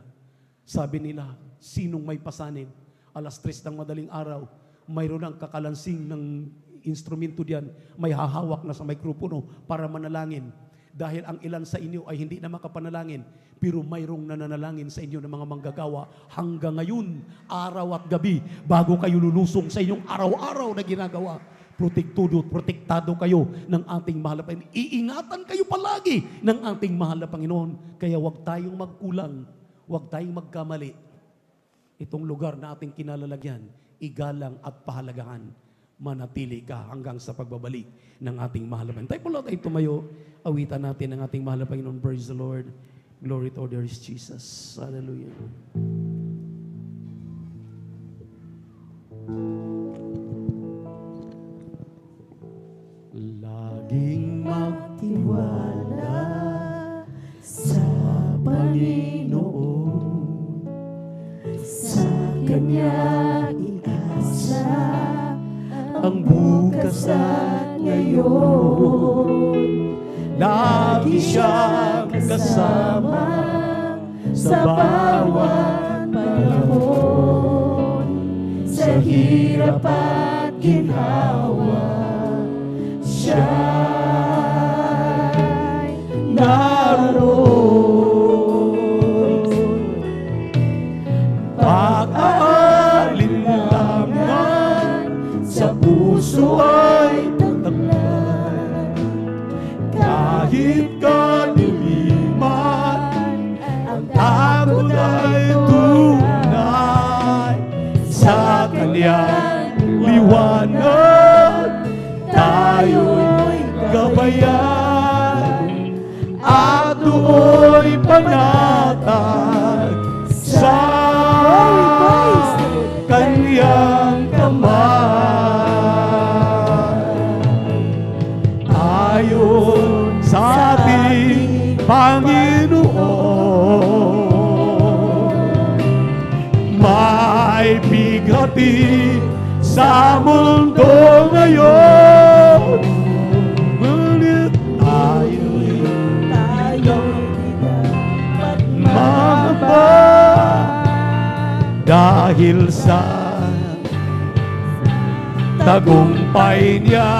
Sabi nila, sinong may pasanin? 3:00 ng madaling araw, mayroon ang kakalansing ng instrumento diyan, may hahawak na sa mikropono para manalangin. Dahil ang ilan sa inyo ay hindi na makapanalangin, pero mayroong nananalangin sa inyo ng mga manggagawa hanggang ngayon, araw at gabi, bago kayo lulusong sa inyong araw-araw na ginagawa. Protektado kayo ng ating mahal na Panginoon. Iingatan kayo palagi ng ating mahal na Panginoon. Kaya huwag tayong magkulang, huwag tayong magkamali. Itong lugar na ating kinalalagyan, igalang at pahalagahan. Manatili ka hanggang sa pagbabalik ng ating mahal na Panginoon. Tayo po lang tayo tumayo, awitan natin ang ating mahal na Panginoon. Praise the Lord. Glory to our Jesus. Hallelujah. Laging magtiwala sa Panginoon, sa Kanya iasa ang bukas at ngayon. Lagi siyang kasama sa bawat panahon, sa hirap at ginhawa. Siya'y naroon. Pag-aalinlangan sa puso ay taglay. Kahit kadiliman, ang takot ay tunay. Sa Kanyang liwanag tayo'y gabayan at do'y panatag sa Kanyang kamay. Ayon sa ating Panginoon, may bigati sa mundo ngayon. Ngunit tayo'y dapat mangamba dahil sa tagumpay niya.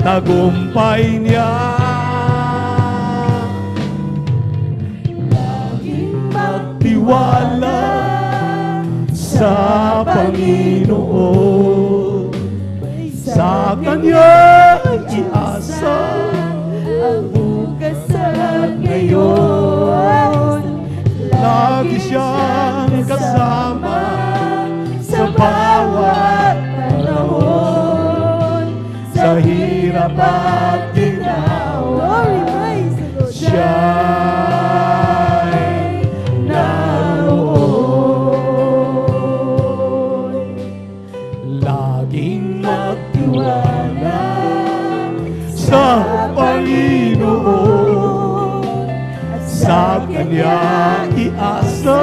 Tagumpay niya. Laging magtiwala sa Panginoon, sa Kanya iasa ang bukas at ngayon. Lagi siyang kasama sa bawat panahon, sa hirap at ginawa. Siya'y naroon. Laging magtiwala sa Panginoon, sa Kanya iasa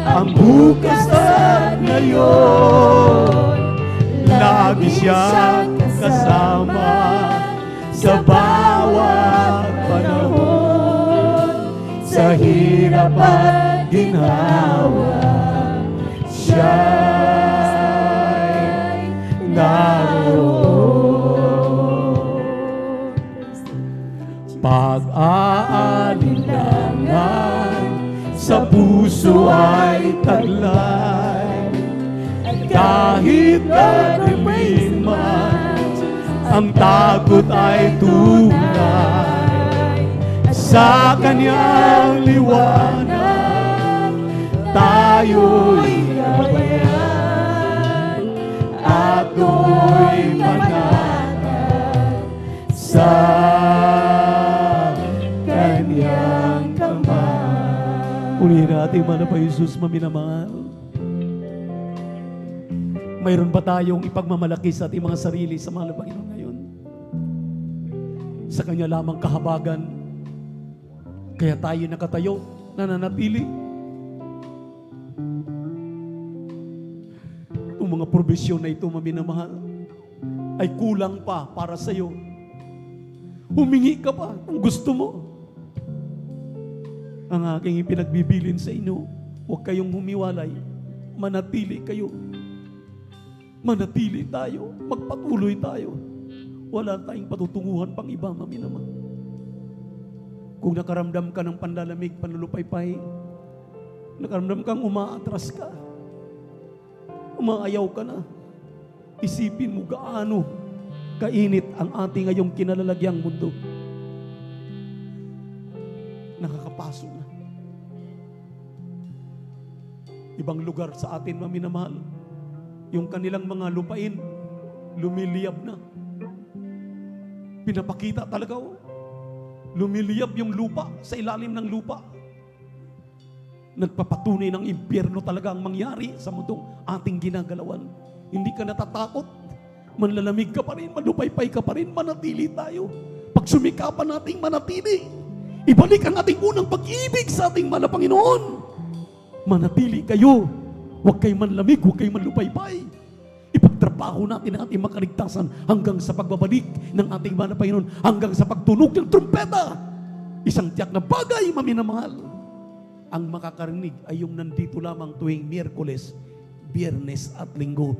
ang bukas at ngayon. Lagi siyang kasama sa bawat panahon, sa hirap at ginhawa. Siya'y naroon. Pag-aalinlangan sa puso ay taglay, kahit kadiliman, ang takot ay tunay. Sa Kanyang liwanag tayo'y gabayan at do'y manatag sa Kanyang kamay. Uli natin man pa Jesus maminamahal. Mayroon ba tayong ipagmamalaki sa ating mga sarili sa mahal na Panginoon ngayon? Sa Kanya lamang kahabagan, kaya tayo nakatayo, nananatili. Itong mga probisyon na ito, maminamahal, ay kulang pa para sa iyo. Humingi ka pa kung gusto mo. Ang aking ipinagbibilin sa inyo, huwag kayong humiwalay. Manatili kayo. Manatili tayo, magpatuloy tayo. Wala tayong patutunguhan pang iba, mami naman. Kung nakaramdam ka ng panlalamig, panlulupaypay, nakaramdam kang umaatras ka, umaayaw ka na, isipin mo gaano kainit ang ating ngayong kinalalagyang mundo. Nakakapaso na. Ibang lugar sa atin, maminamahal, yung kanilang mga lupain, lumiliyab na. Pinapakita talaga, lumiliyab yung lupa sa ilalim ng lupa. Nagpapatunay ng impyerno talaga ang mangyari sa mundong ating ginagalawan. Hindi ka natatakot, manlalamig ka pa rin, malupaypay ka pa rin, manatili tayo. Pag sumikapan nating manatili, ibalik ang ating unang pag-ibig sa ating mahal na Panginoon. Manatili kayo, huwag kayo manlamig, huwag kayo manlupaypay. Ipagtrabaho natin ang ating makaligtasan hanggang sa pagbabalik ng ating mahal na Panginoon, hanggang sa pagtunog ng trumpeta. Isang tiyak na bagay, maminamahal, ang makakarinig ay yung nandito lamang tuwing Miyerkules, Biyernes at Linggo.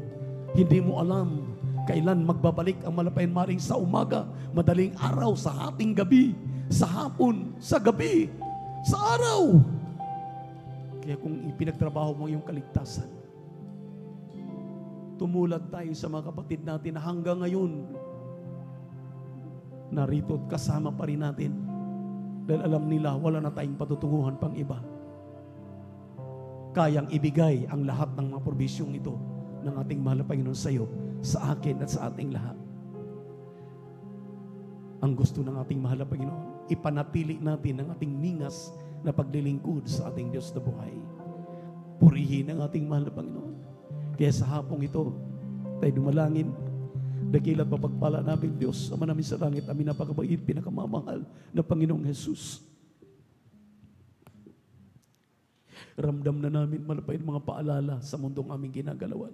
Hindi mo alam kailan magbabalik ang malapayan, maring sa umaga, madaling araw, sa hating gabi, sa hapon, sa gabi, sa araw. Kaya kung ipinagtrabaho mo yung kaligtasan, tumulad tayo sa mga kapatid natin na hanggang ngayon narito at kasama pa rin natin dahil alam nila wala na tayong patutunguhan pang iba. Kayang ibigay ang lahat ng mga probisyong ito ng ating mahal na Panginoon sa iyo, sa akin at sa ating lahat. Ang gusto ng ating mahal na Panginoon, ipanatili natin ang ating ningas na paglilingkod sa ating Diyos na buhay. Purihin ang ating mahal na Panginoon. Kaya sa hapong ito, tayo dumalangin, dakilat mapagpala namin Diyos, Ama namin sa langit, amin napakabait, pinakamamahal na Panginoong Jesus. Ramdam na namin malapain mga paalala sa mundong aming ginagalawan.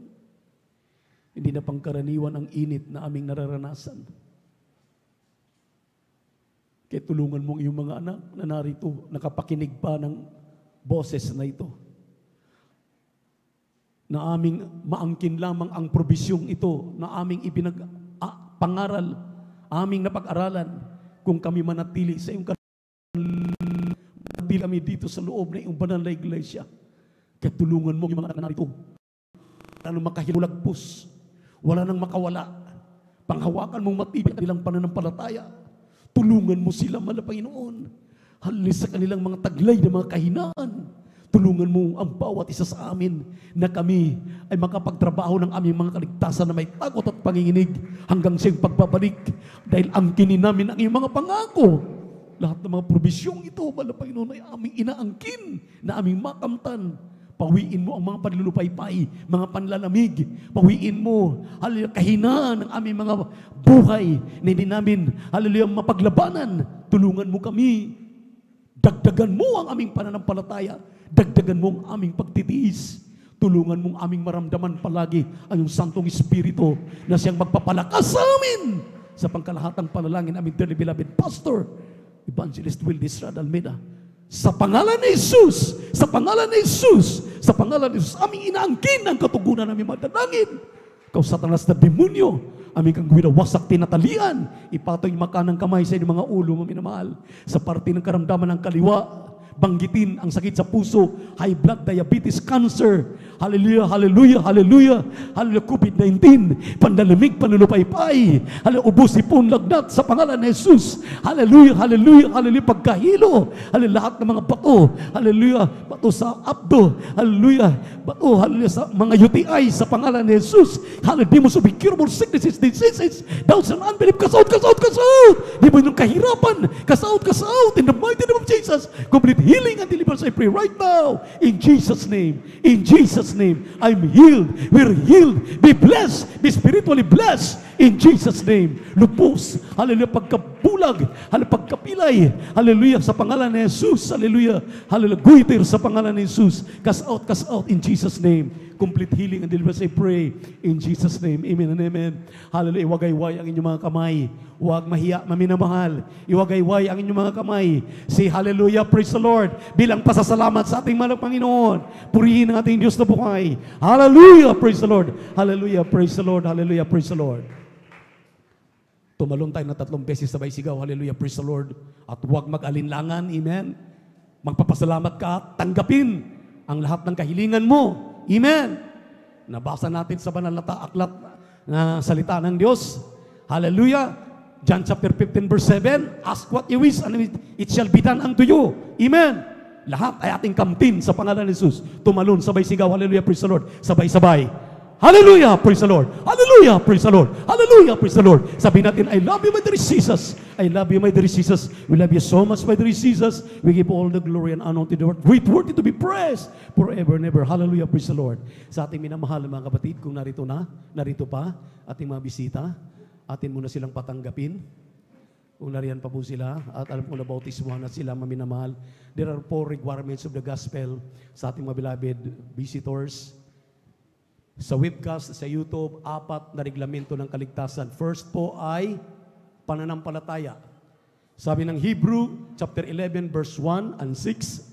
Hindi na pangkaraniwan ang init na aming nararanasan. Kaya tulungan mong iyong mga anak na narito, nakapakinig pa ng boses na ito. Na aming maangkin lamang ang probisyong ito, na aming pangaral, aming napag-aralan, kung kami manatili sa iyong manatili kami dito sa loob ng iyong banal na iglesia. Kaya tulungan mo yung mga anak na narito. Wala nang makahimulagpos, wala nang makawala. Panghawakan mong matibay nilang pananampalataya. Tulungan mo sila, mahal na Panginoon. Halis sa kanilang mga taglay na mga kahinaan. Tulungan mo ang bawat isa sa amin na kami ay makapagtrabaho ng aming mga kaligtasan na may takot at panginginig hanggang sa iyong pagbabalik. Dahil angkinin namin ang iyong mga pangako. Lahat ng mga probisyong ito, mahal na Panginoon, ay aming inaangkin na aming makamtan. Pawiin mo ang mga panlulupaypay, mga panlalamig. Pawiin mo, hallelujah, kahinaan ng aming mga buhay na hindi namin, hallelujah, mapaglabanan. Tulungan mo kami. Dagdagan mo ang aming pananampalataya. Dagdagan mo ang aming pagtitiis. Tulungan mong aming maramdaman palagi ang iyong Santong Espiritu na siyang magpapalakas sa amin sa pangkalahatang panalangin aming dearly beloved Pastor, Evangelist Wildis Rad Almeida. Sa pangalan ni Jesus, sa pangalan ni Jesus, sa pangalan ni Jesus, aming inaangkin ang katugunan namin madalangin. Kau Satanas na demonyo, aming kang winawasak tinatalian, ipatoy makanang kamay sa inyong mga ulo, maminamahal. Sa parte ng karamdaman ng kaliwa, banggitin ang sakit sa puso, high blood, diabetes, cancer. Hallelujah, hallelujah, hallelujah. Hallelujah, COVID-19, pandalamig, panlulupaypay. Hallelujah, ubos, ipon, lagnat sa pangalan ni Jesus. Hallelujah, hallelujah, hallelujah, pagkahilo. Hallelujah, lahat ng mga bato. Hallelujah, bato sa abdo. Hallelujah, bato, hallelujah, sa mga UTI sa pangalan ni Jesus. Hallelujah, demons of incurable sicknesses, diseases, doubts and unbelief, kasaut, kasaut, kasaut. Di mo yung kahirapan, kasaut, kasaut, in the mighty name of Jesus. Complete healing and deliverance, I pray right now. In Jesus' name. In Jesus' name. I'm healed. We're healed. Be blessed. Be spiritually blessed. In Jesus' name. Lupos. Hallelujah. Pagkabulag. Hallelujah. Pagkapilay. Hallelujah. Sa pangalan ni Jesus. Hallelujah. Hallelujah. Guiter sa pangalan ni Jesus. Cast out in Jesus' name. Complete healing and deliverance, I pray. In Jesus' name. Amen and amen. Hallelujah. Iwagayway ang inyong mga kamay. Huwag mahiya, maminamahal. Iwagayway ang inyong mga kamay. Say hallelujah, praise the Lord. Bilang pasasalamat sa ating mahal na Panginoon. Purihin ang ating Diyos na buhay. Hallelujah, praise the Lord. Hallelujah, praise the Lord. Hallelujah, praise the Lord. Tumalon tayo na 3 beses sabay sigaw, hallelujah, praise the Lord. At huwag mag-alinlangan, amen. Magpapasalamat ka, tanggapin ang lahat ng kahilingan mo, amen. Nabasa natin sa banal na aklat na salita ng Diyos, hallelujah. John chapter 15 verse 7, ask what you wish and it shall be done unto you, amen. Lahat ay ating kamtin sa pangalan ni Jesus. Tumalon, sabay sigaw, hallelujah, praise the Lord. Sabay-sabay. Hallelujah, praise the Lord. Hallelujah, praise the Lord. Hallelujah, praise the Lord. Sabi natin, I love you, my dear Jesus. I love you, my dear Jesus. We love you so much, my dear Jesus. We give all the glory and honor to the Lord. Worthy to be praised forever and ever. Hallelujah, praise the Lord. Sa ating minamahal mga kapatid, kung narito pa, ating mga bisita, atin muna silang patanggapin. Kung nariyan pa po sila, at alam ko na bautismuhan na sila, maminamahal. There are 4 requirements of the gospel sa ating mga beloved visitors. Sa webcast, sa YouTube, 4 na reglamento ng kaligtasan. First po ay pananampalataya. Sabi ng Hebrew, chapter 11, verse 1 and 6,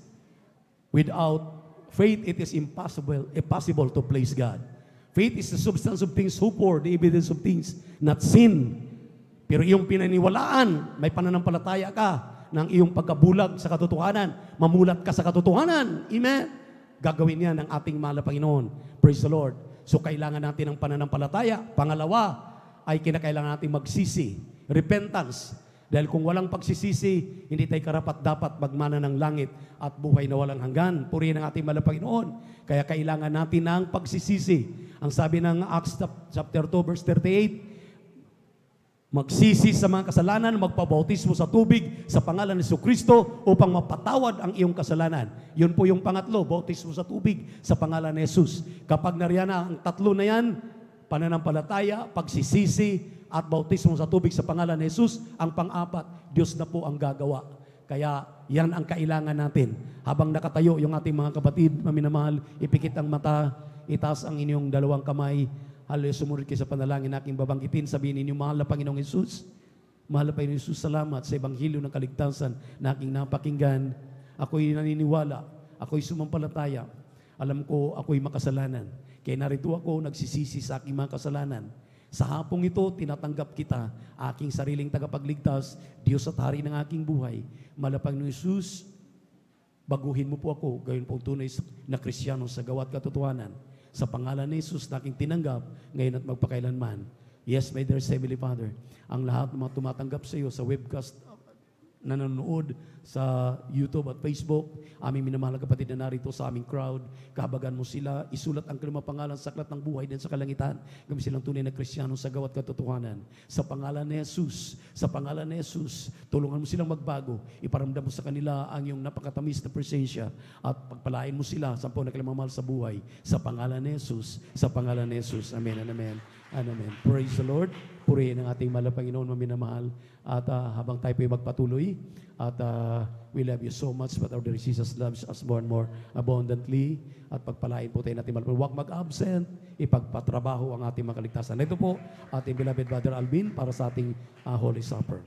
without faith, it is impossible to please God. Faith is the substance of things hoped for, the evidence of things not seen. Pero iyong pinaniwalaan, may pananampalataya ka ng iyong pagkabulag sa katotohanan, mamulat ka sa katotohanan. Amen? Gagawin yan ng ating mahal na Panginoon. Praise the Lord. So, kailangan natin ng pananampalataya. Pangalawa, ay kinakailangan natin magsisi. Repentance. Dahil kung walang pagsisisi, hindi tayo karapat-dapat magmana ng langit at buhay na walang hanggan. Purihin ang ating mahal na Panginoon. Kaya kailangan natin ng pagsisisi. Ang sabi ng Acts chapter 2, verse 38, magsisi sa mga kasalanan, magpabautismo sa tubig sa pangalan ni Jesucristo upang mapatawad ang iyong kasalanan. Yun po yung pangatlo, bautismo sa tubig sa pangalan ni Jesus. Kapag nariyan na ang tatlo na yan, pananampalataya, pagsisisi, at bautismo sa tubig sa pangalan ni Jesus, ang pang-apat, Diyos na po ang gagawa. Kaya yan ang kailangan natin. Habang nakatayo yung ating mga kapatid, maminamahal, ipikit ang mata, itaas ang inyong 2 kamay. Hallelujah, sumunod kayo sa panalangin na aking babanggitin. Sabihin ninyo, mahal na Panginoong Jesus, mahal na Panginoong Jesus, salamat sa Ebanghelyo ng Kaligtasan na aking napakinggan. Ako'y naniniwala, ako'y sumampalataya. Alam ko, ako'y makasalanan. Kaya narito ako, nagsisisi sa aking mga kasalanan. Sa hapong ito, tinatanggap kita, aking sariling tagapagligtas, Diyos at Hari ng aking buhay. Mahal na Panginoong Jesus, baguhin mo po ako, gawin po tunay na Kristiyano sa gawa't katotohanan. Sa pangalan ni Jesus na aking tinanggap, ngayon at magpakailanman. Yes, my dear Heavenly Father, ang lahat ng mga tumatanggap sa iyo sa webcast na nanonood sa YouTube at Facebook, aming minamahal na kapatid na narito sa aming crowd, kahabagan mo sila, isulat ang kanilang pangalan sa aklat ng buhay din sa kalangitan, gawin silang tunay na Kristiyano sa gawa't katotohanan. Sa pangalan ni Jesus, sa pangalan ni Jesus, tulungan mo silang magbago, iparamdam mo sa kanila ang iyong napakatamis na presensya at pagpalain mo sila sa na kanilang mahal sa buhay. Sa pangalan ni Jesus, sa pangalan ni Jesus. Amen and amen. And amen. Praise the Lord. Purihin ang ating mahal na Panginoon, maminamahal. At habang tayo po magpatuloy, at we love you so much, but our dear Jesus loves us more and more abundantly. At pagpalain po tayo natin mahal. Huwag mag-absent, ipagpatrabaho ang ating makaligtasan. Ito po, ating beloved Brother Alvin para sa ating Holy Supper.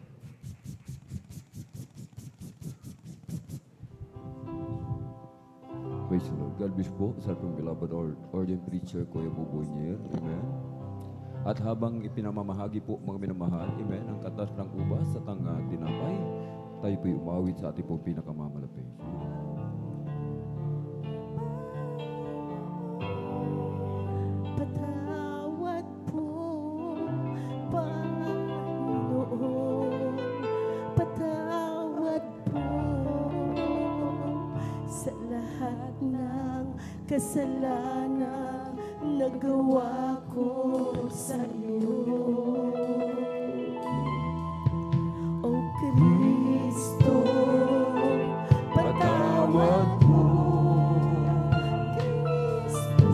Praise the Lord. God bless po sa ating beloved ordained preacher, Kuya Bubonyer. Amen. At habang ipinamamahagi po mga minamahal, amen, ang katas ng ubas at ang tinapay, tayo po'y umawit sa ating pong pinakamamalapit. Patawad po, Panginoon, patawad po sa lahat ng kasalanan nagawa ko sa iyo. O Kristo, patawad po. Kristo,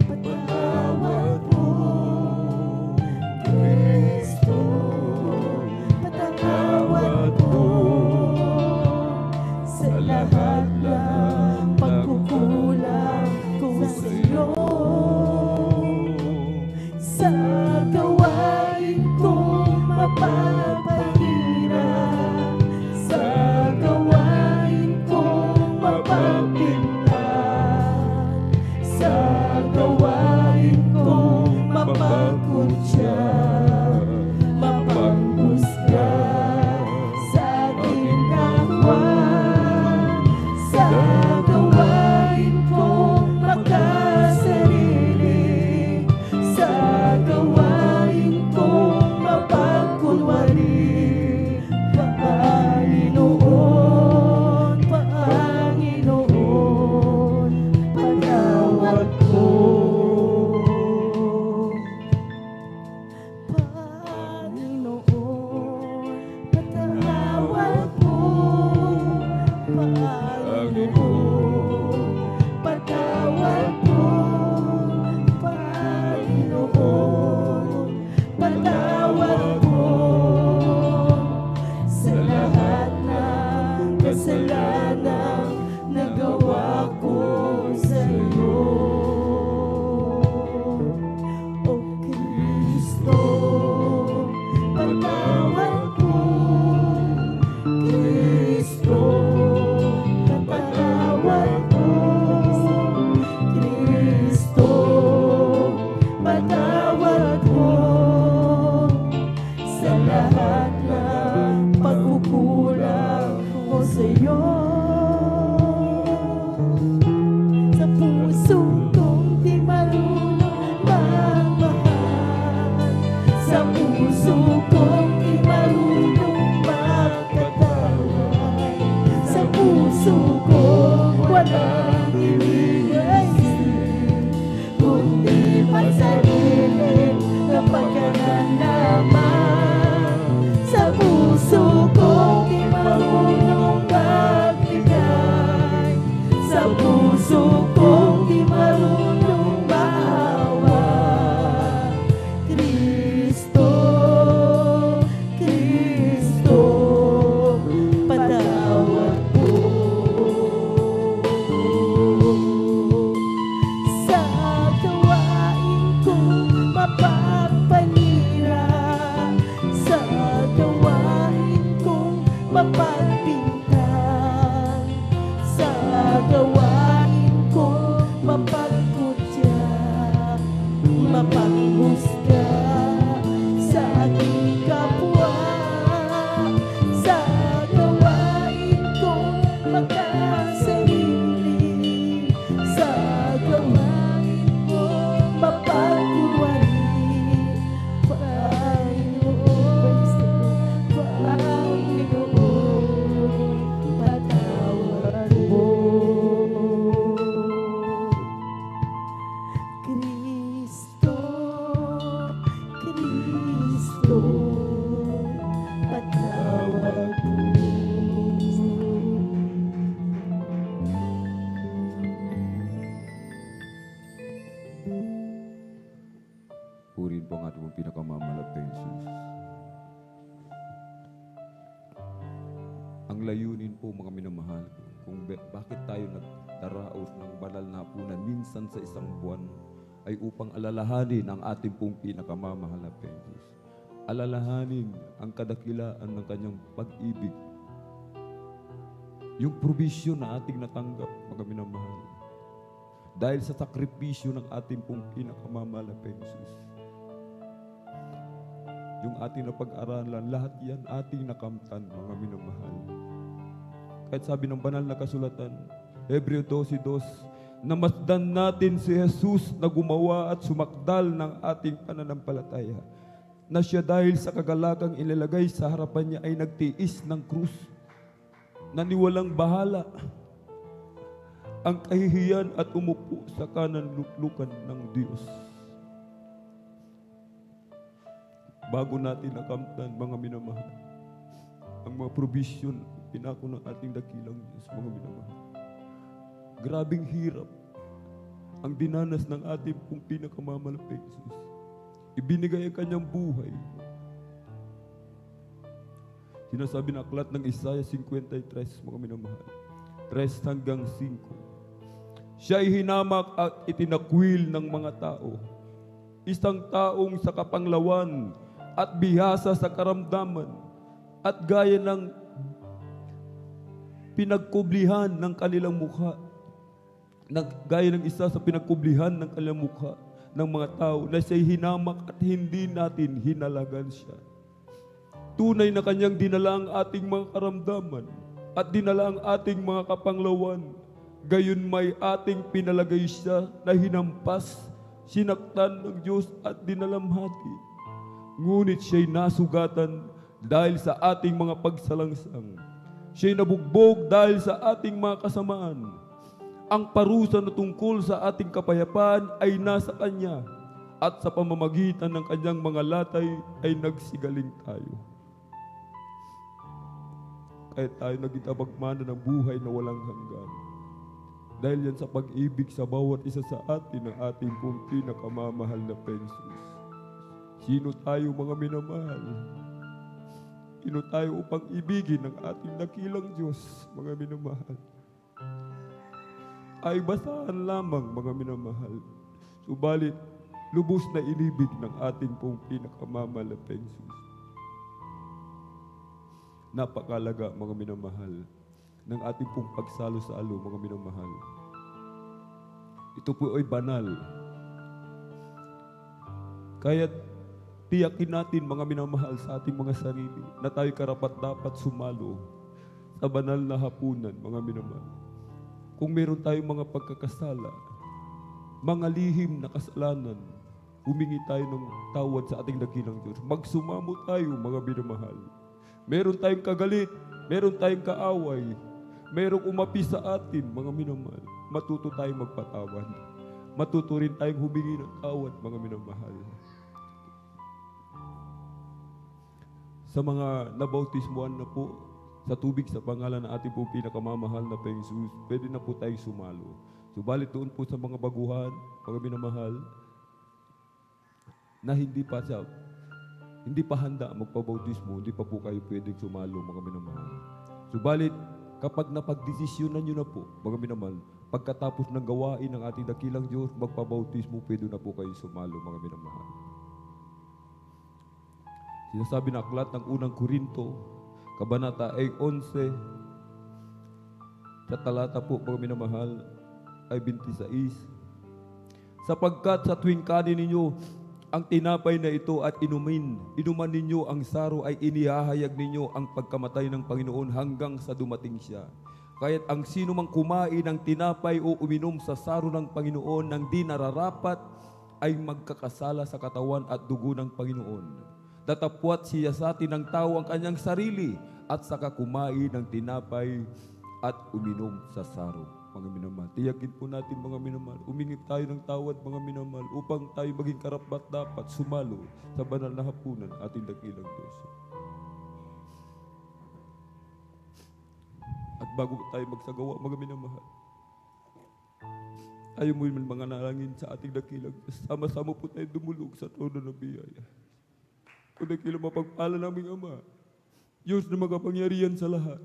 patawad po. Kristo, patawad po sa lahat ng pagkukulang ko sa iyo. Sa gawa sa'yo. Sa puso kong di marunong magmahal, sa puso kong di marunong magpatawad, sa puso ko walang iniisip, kundi pagsarili na pagkakalalaman. Sa puso ko di marunong magbigay, sa puso ko di marunong maawa. Kristo, Kristo, patawad po. Sa gawain kong mapagpanira, sa gawain kong mapagpintang, sa gawain kong mapagkutya, mapaghusga sa aking kapwa, sa gawain kong magkasarili, sa gawain kong mapagkuwari. Panginoon, patawad mo. Kristo, Kristo, patawad mo. Purihin po ang ating pinakamamalag na Jesus. Ang layunin po mga minamahal, kung bakit tayo nagdaraos ng banal na hapunan minsan sa isang buwan ay upang alalahanin ang ating pong pinakamamahal na Jesus. Alalahanin ang kadakilaan ng kanyang pag-ibig. Yung provision na ating natanggap mga minamahal. Dahil sa sakripisyo ng ating pong pinakamamahal na Jesus. Yung ating napag-aralan, lahat yan ating nakamtan, mga minamahal. Kahit sabi ng banal na kasulatan, Hebreo 12:2, namasdan natin si Jesus na gumawa at sumakdal ng ating pananampalataya, na siya dahil sa kagalakang ilalagay sa harapan niya ay nagtiis ng krus, naniwalang bahala ang kahihiyan at umupo sa kananluklukan ng Diyos. Bago natin nakamtan, mga minamahal, ang mga provision, pinako ng ating dakilang Diyos, mga minamahal. Grabing hirap ang dinanas ng ating pong pinakamamahal na Jesus. Ibinigay ang kanyang buhay. Sinasabi ng aklat ng Isaiah 53, mga minamahal, 3 hanggang 5. Siya'y hinamak at itinakwil ng mga tao, isang taong sa kapanglawan at bihasa sa karamdaman, at gaya ng pinagkublihan ng kanilang mukha, gaya ng isa sa pinagkublihan ng kanilang mukha ng mga tao, na siya'y hinamak at hindi natin hinalagan siya. Tunay na kanyang dinala ang ating mga karamdaman at dinala ang ating mga kapanglawan, gayon may ating pinalagay siya na hinampas, sinaktan ng Diyos at dinalamhati. Ngunit siya'y nasugatan dahil sa ating mga pagsalangsang. Siya'y nabugbog dahil sa ating mga kasamaan. Ang parusa na tungkol sa ating kapayapaan ay nasa Kanya, at sa pamamagitan ng Kanyang mga latay ay nagsigaling tayo. Kaya tayo nagitabagmana ng buhay na walang hanggan. Dahil yan sa pag-ibig sa bawat isa sa atin ng ating pong pinakamamahal na Jesus. Sino tayo mga minamahal? Sino tayo upang ibigin ng ating dakilang Diyos, mga minamahal? Ay basahan lamang, mga minamahal. Subalit, lubos na inibig ng ating pong pinakamamahal na Jesus. Napakalaga, mga minamahal, ng ating pong pagsalo-salo, mga minamahal. Ito po ay banal. Kaya tiyakin natin, mga minamahal, sa ating mga sarili na tayo karapat-dapat sumalo sa banal na hapunan, mga minamahal. Kung meron tayong mga pagkakasala, mga lihim na kasalanan, humingi tayo ng tawad sa ating dakilang Diyos. Magsumamo tayo, mga minamahal. Meron tayong kagalit, meron tayong kaaway, merong umapi sa atin, mga minamahal. Matuto tayong magpatawad. Matuto rin tayong humingi ng tawad, mga minamahal. Sa mga nabautismuhan na po, sa tubig sa pangalan ng ating pong pinakamamahal na Panginoon Jesus, pwede na po tayong sumalo. Subalit doon po sa mga baguhan, mga minamahal, na hindi pa handa magpabautismo, hindi pa po kayo pwedeng sumalo, mga minamahal. Subalit, kapag napagdesisyonan nyo na po, mga minamahal, pagkatapos ng gawain ng ating dakilang Diyos, magpabautismo, pwede na po kayo sumalo, mga minamahal. Sinasabi na aklat ng unang Korinto, Kabanata 11, sa talata po, mga minamahal, ay 26. Sapagkat sa tuwing kanin ninyo ang tinapay na ito at inuman ninyo ang saro, ay inihahayag ninyo ang pagkamatay ng Panginoon hanggang sa dumating siya. Kaya't ang sino mang kumain ng tinapay o uminom sa saro ng Panginoon nang di nararapat, ay magkakasala sa katawan at dugo ng Panginoon. Datapwat siya sa atin ng tao ang kanyang sarili at saka kumain ng tinapay at uminom sa saro. Mga minamahal, tiyakin po natin, mga minamahal, umingit tayo ng tawad, mga minamahal, upang tayo maging karapat-dapat sumalo sa banal na hapunan ating dakilang Diyos. At bago tayo magsagawa, mga minamahal, tayo mo yung mga nalangin sa ating dakilang Diyos. Sama-sama po tayo dumulog sa trono ng biyaya. Kung dakilang mapagpala naming Ama, Diyos na magapangyarihan sa lahat,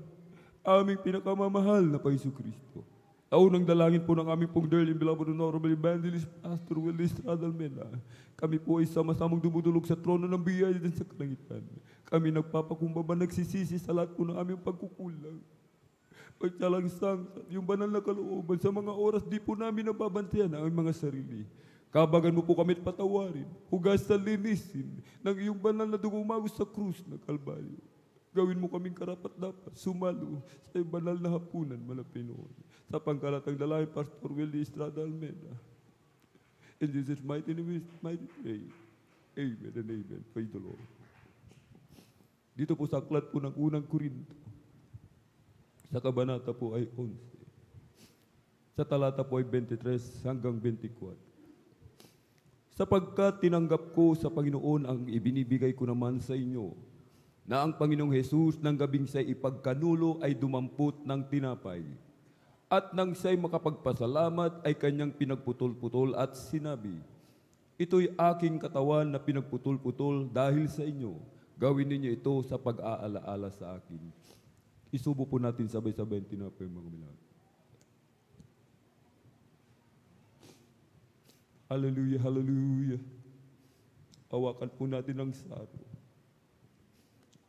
aming pinakamamahal na Panginoon Kristo. Taunang dalangin po ng aming pong dearly beloved honorable evangelist Pastor Willie Estrada Almena. Kami po ay sama-samang dumudulog sa trono ng biyaya din sa kalangitan. Kami nagpapakumbaba, nagsisisi sa lahat po ng aming pagkukulang. Pagtsalangsang yung banal na kalooban sa mga oras di po namin nababantayan ang aming mga sarili. Kabagan mo po kami at patawarin, hugasan, linisin ng iyong banal na dugo umagos sa krus ng Kalbaryo. Gawin mo kaming karapat-dapat, sumalo sa iyong banal na hapunan, Panginoon. Sa pangkalatang dalangin, Pastor Willie Estrada Almena. In Jesus' mighty name, mighty name. Amen and amen. Praise the Lord. Dito po sa aklat po ng unang Korinto, sa kabanata po ay 11. Sa talata po ay 23 hanggang 24. Sapagkat tinanggap ko sa Panginoon ang ibinibigay ko naman sa inyo, na ang Panginoong Jesus ng gabing siya'y ipagkanulo ay dumampot ng tinapay. At nang siya'y makapagpasalamat ay kanyang pinagputol-putol at sinabi, ito'y aking katawan na pinagputol-putol dahil sa inyo. Gawin ninyo ito sa pag-aalaala sa akin. Isubo po natin sabay-sabay ang tinapay, mga minamahal. Hallelujah, hallelujah. Hawakan po natin ang saro.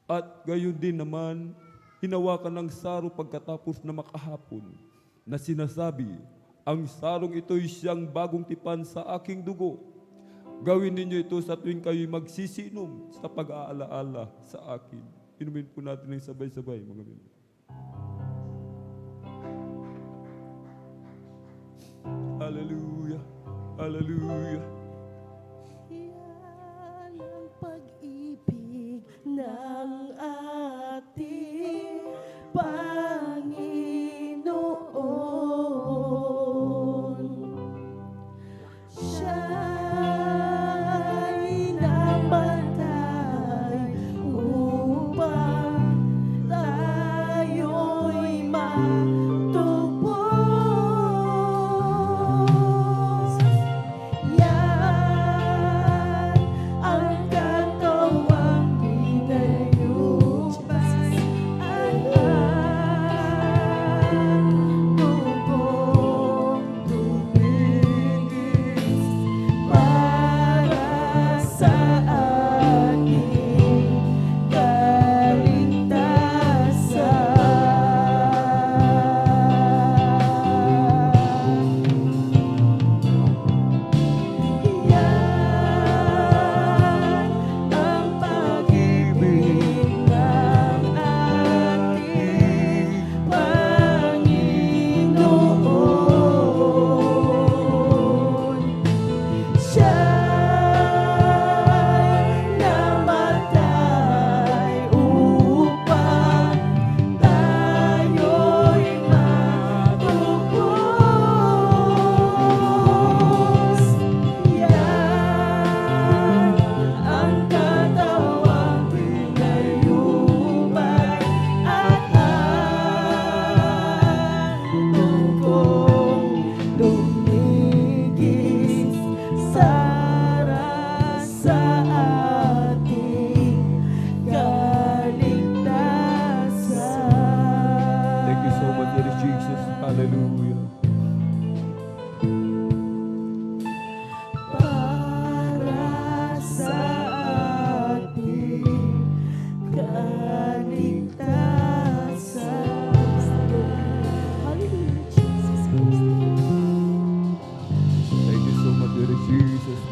At gayon din naman, hinawakan ng saro pagkatapos na makahapon, na sinasabi, ang sarong ito'y siyang bagong tipan sa aking dugo. Gawin ninyo ito sa tuwing kayo'y magsisinom sa pag-aalaala sa akin. Inumin po natin ng sabay-sabay, mga minamahal. Hallelujah. Hallelujah. Yan ang pag-ibig ng ating Panginoon. Siya'y namatay upang tayo'y matupos. Yan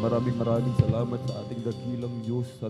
Maraming salamat sa ating dakilang Diyos, sa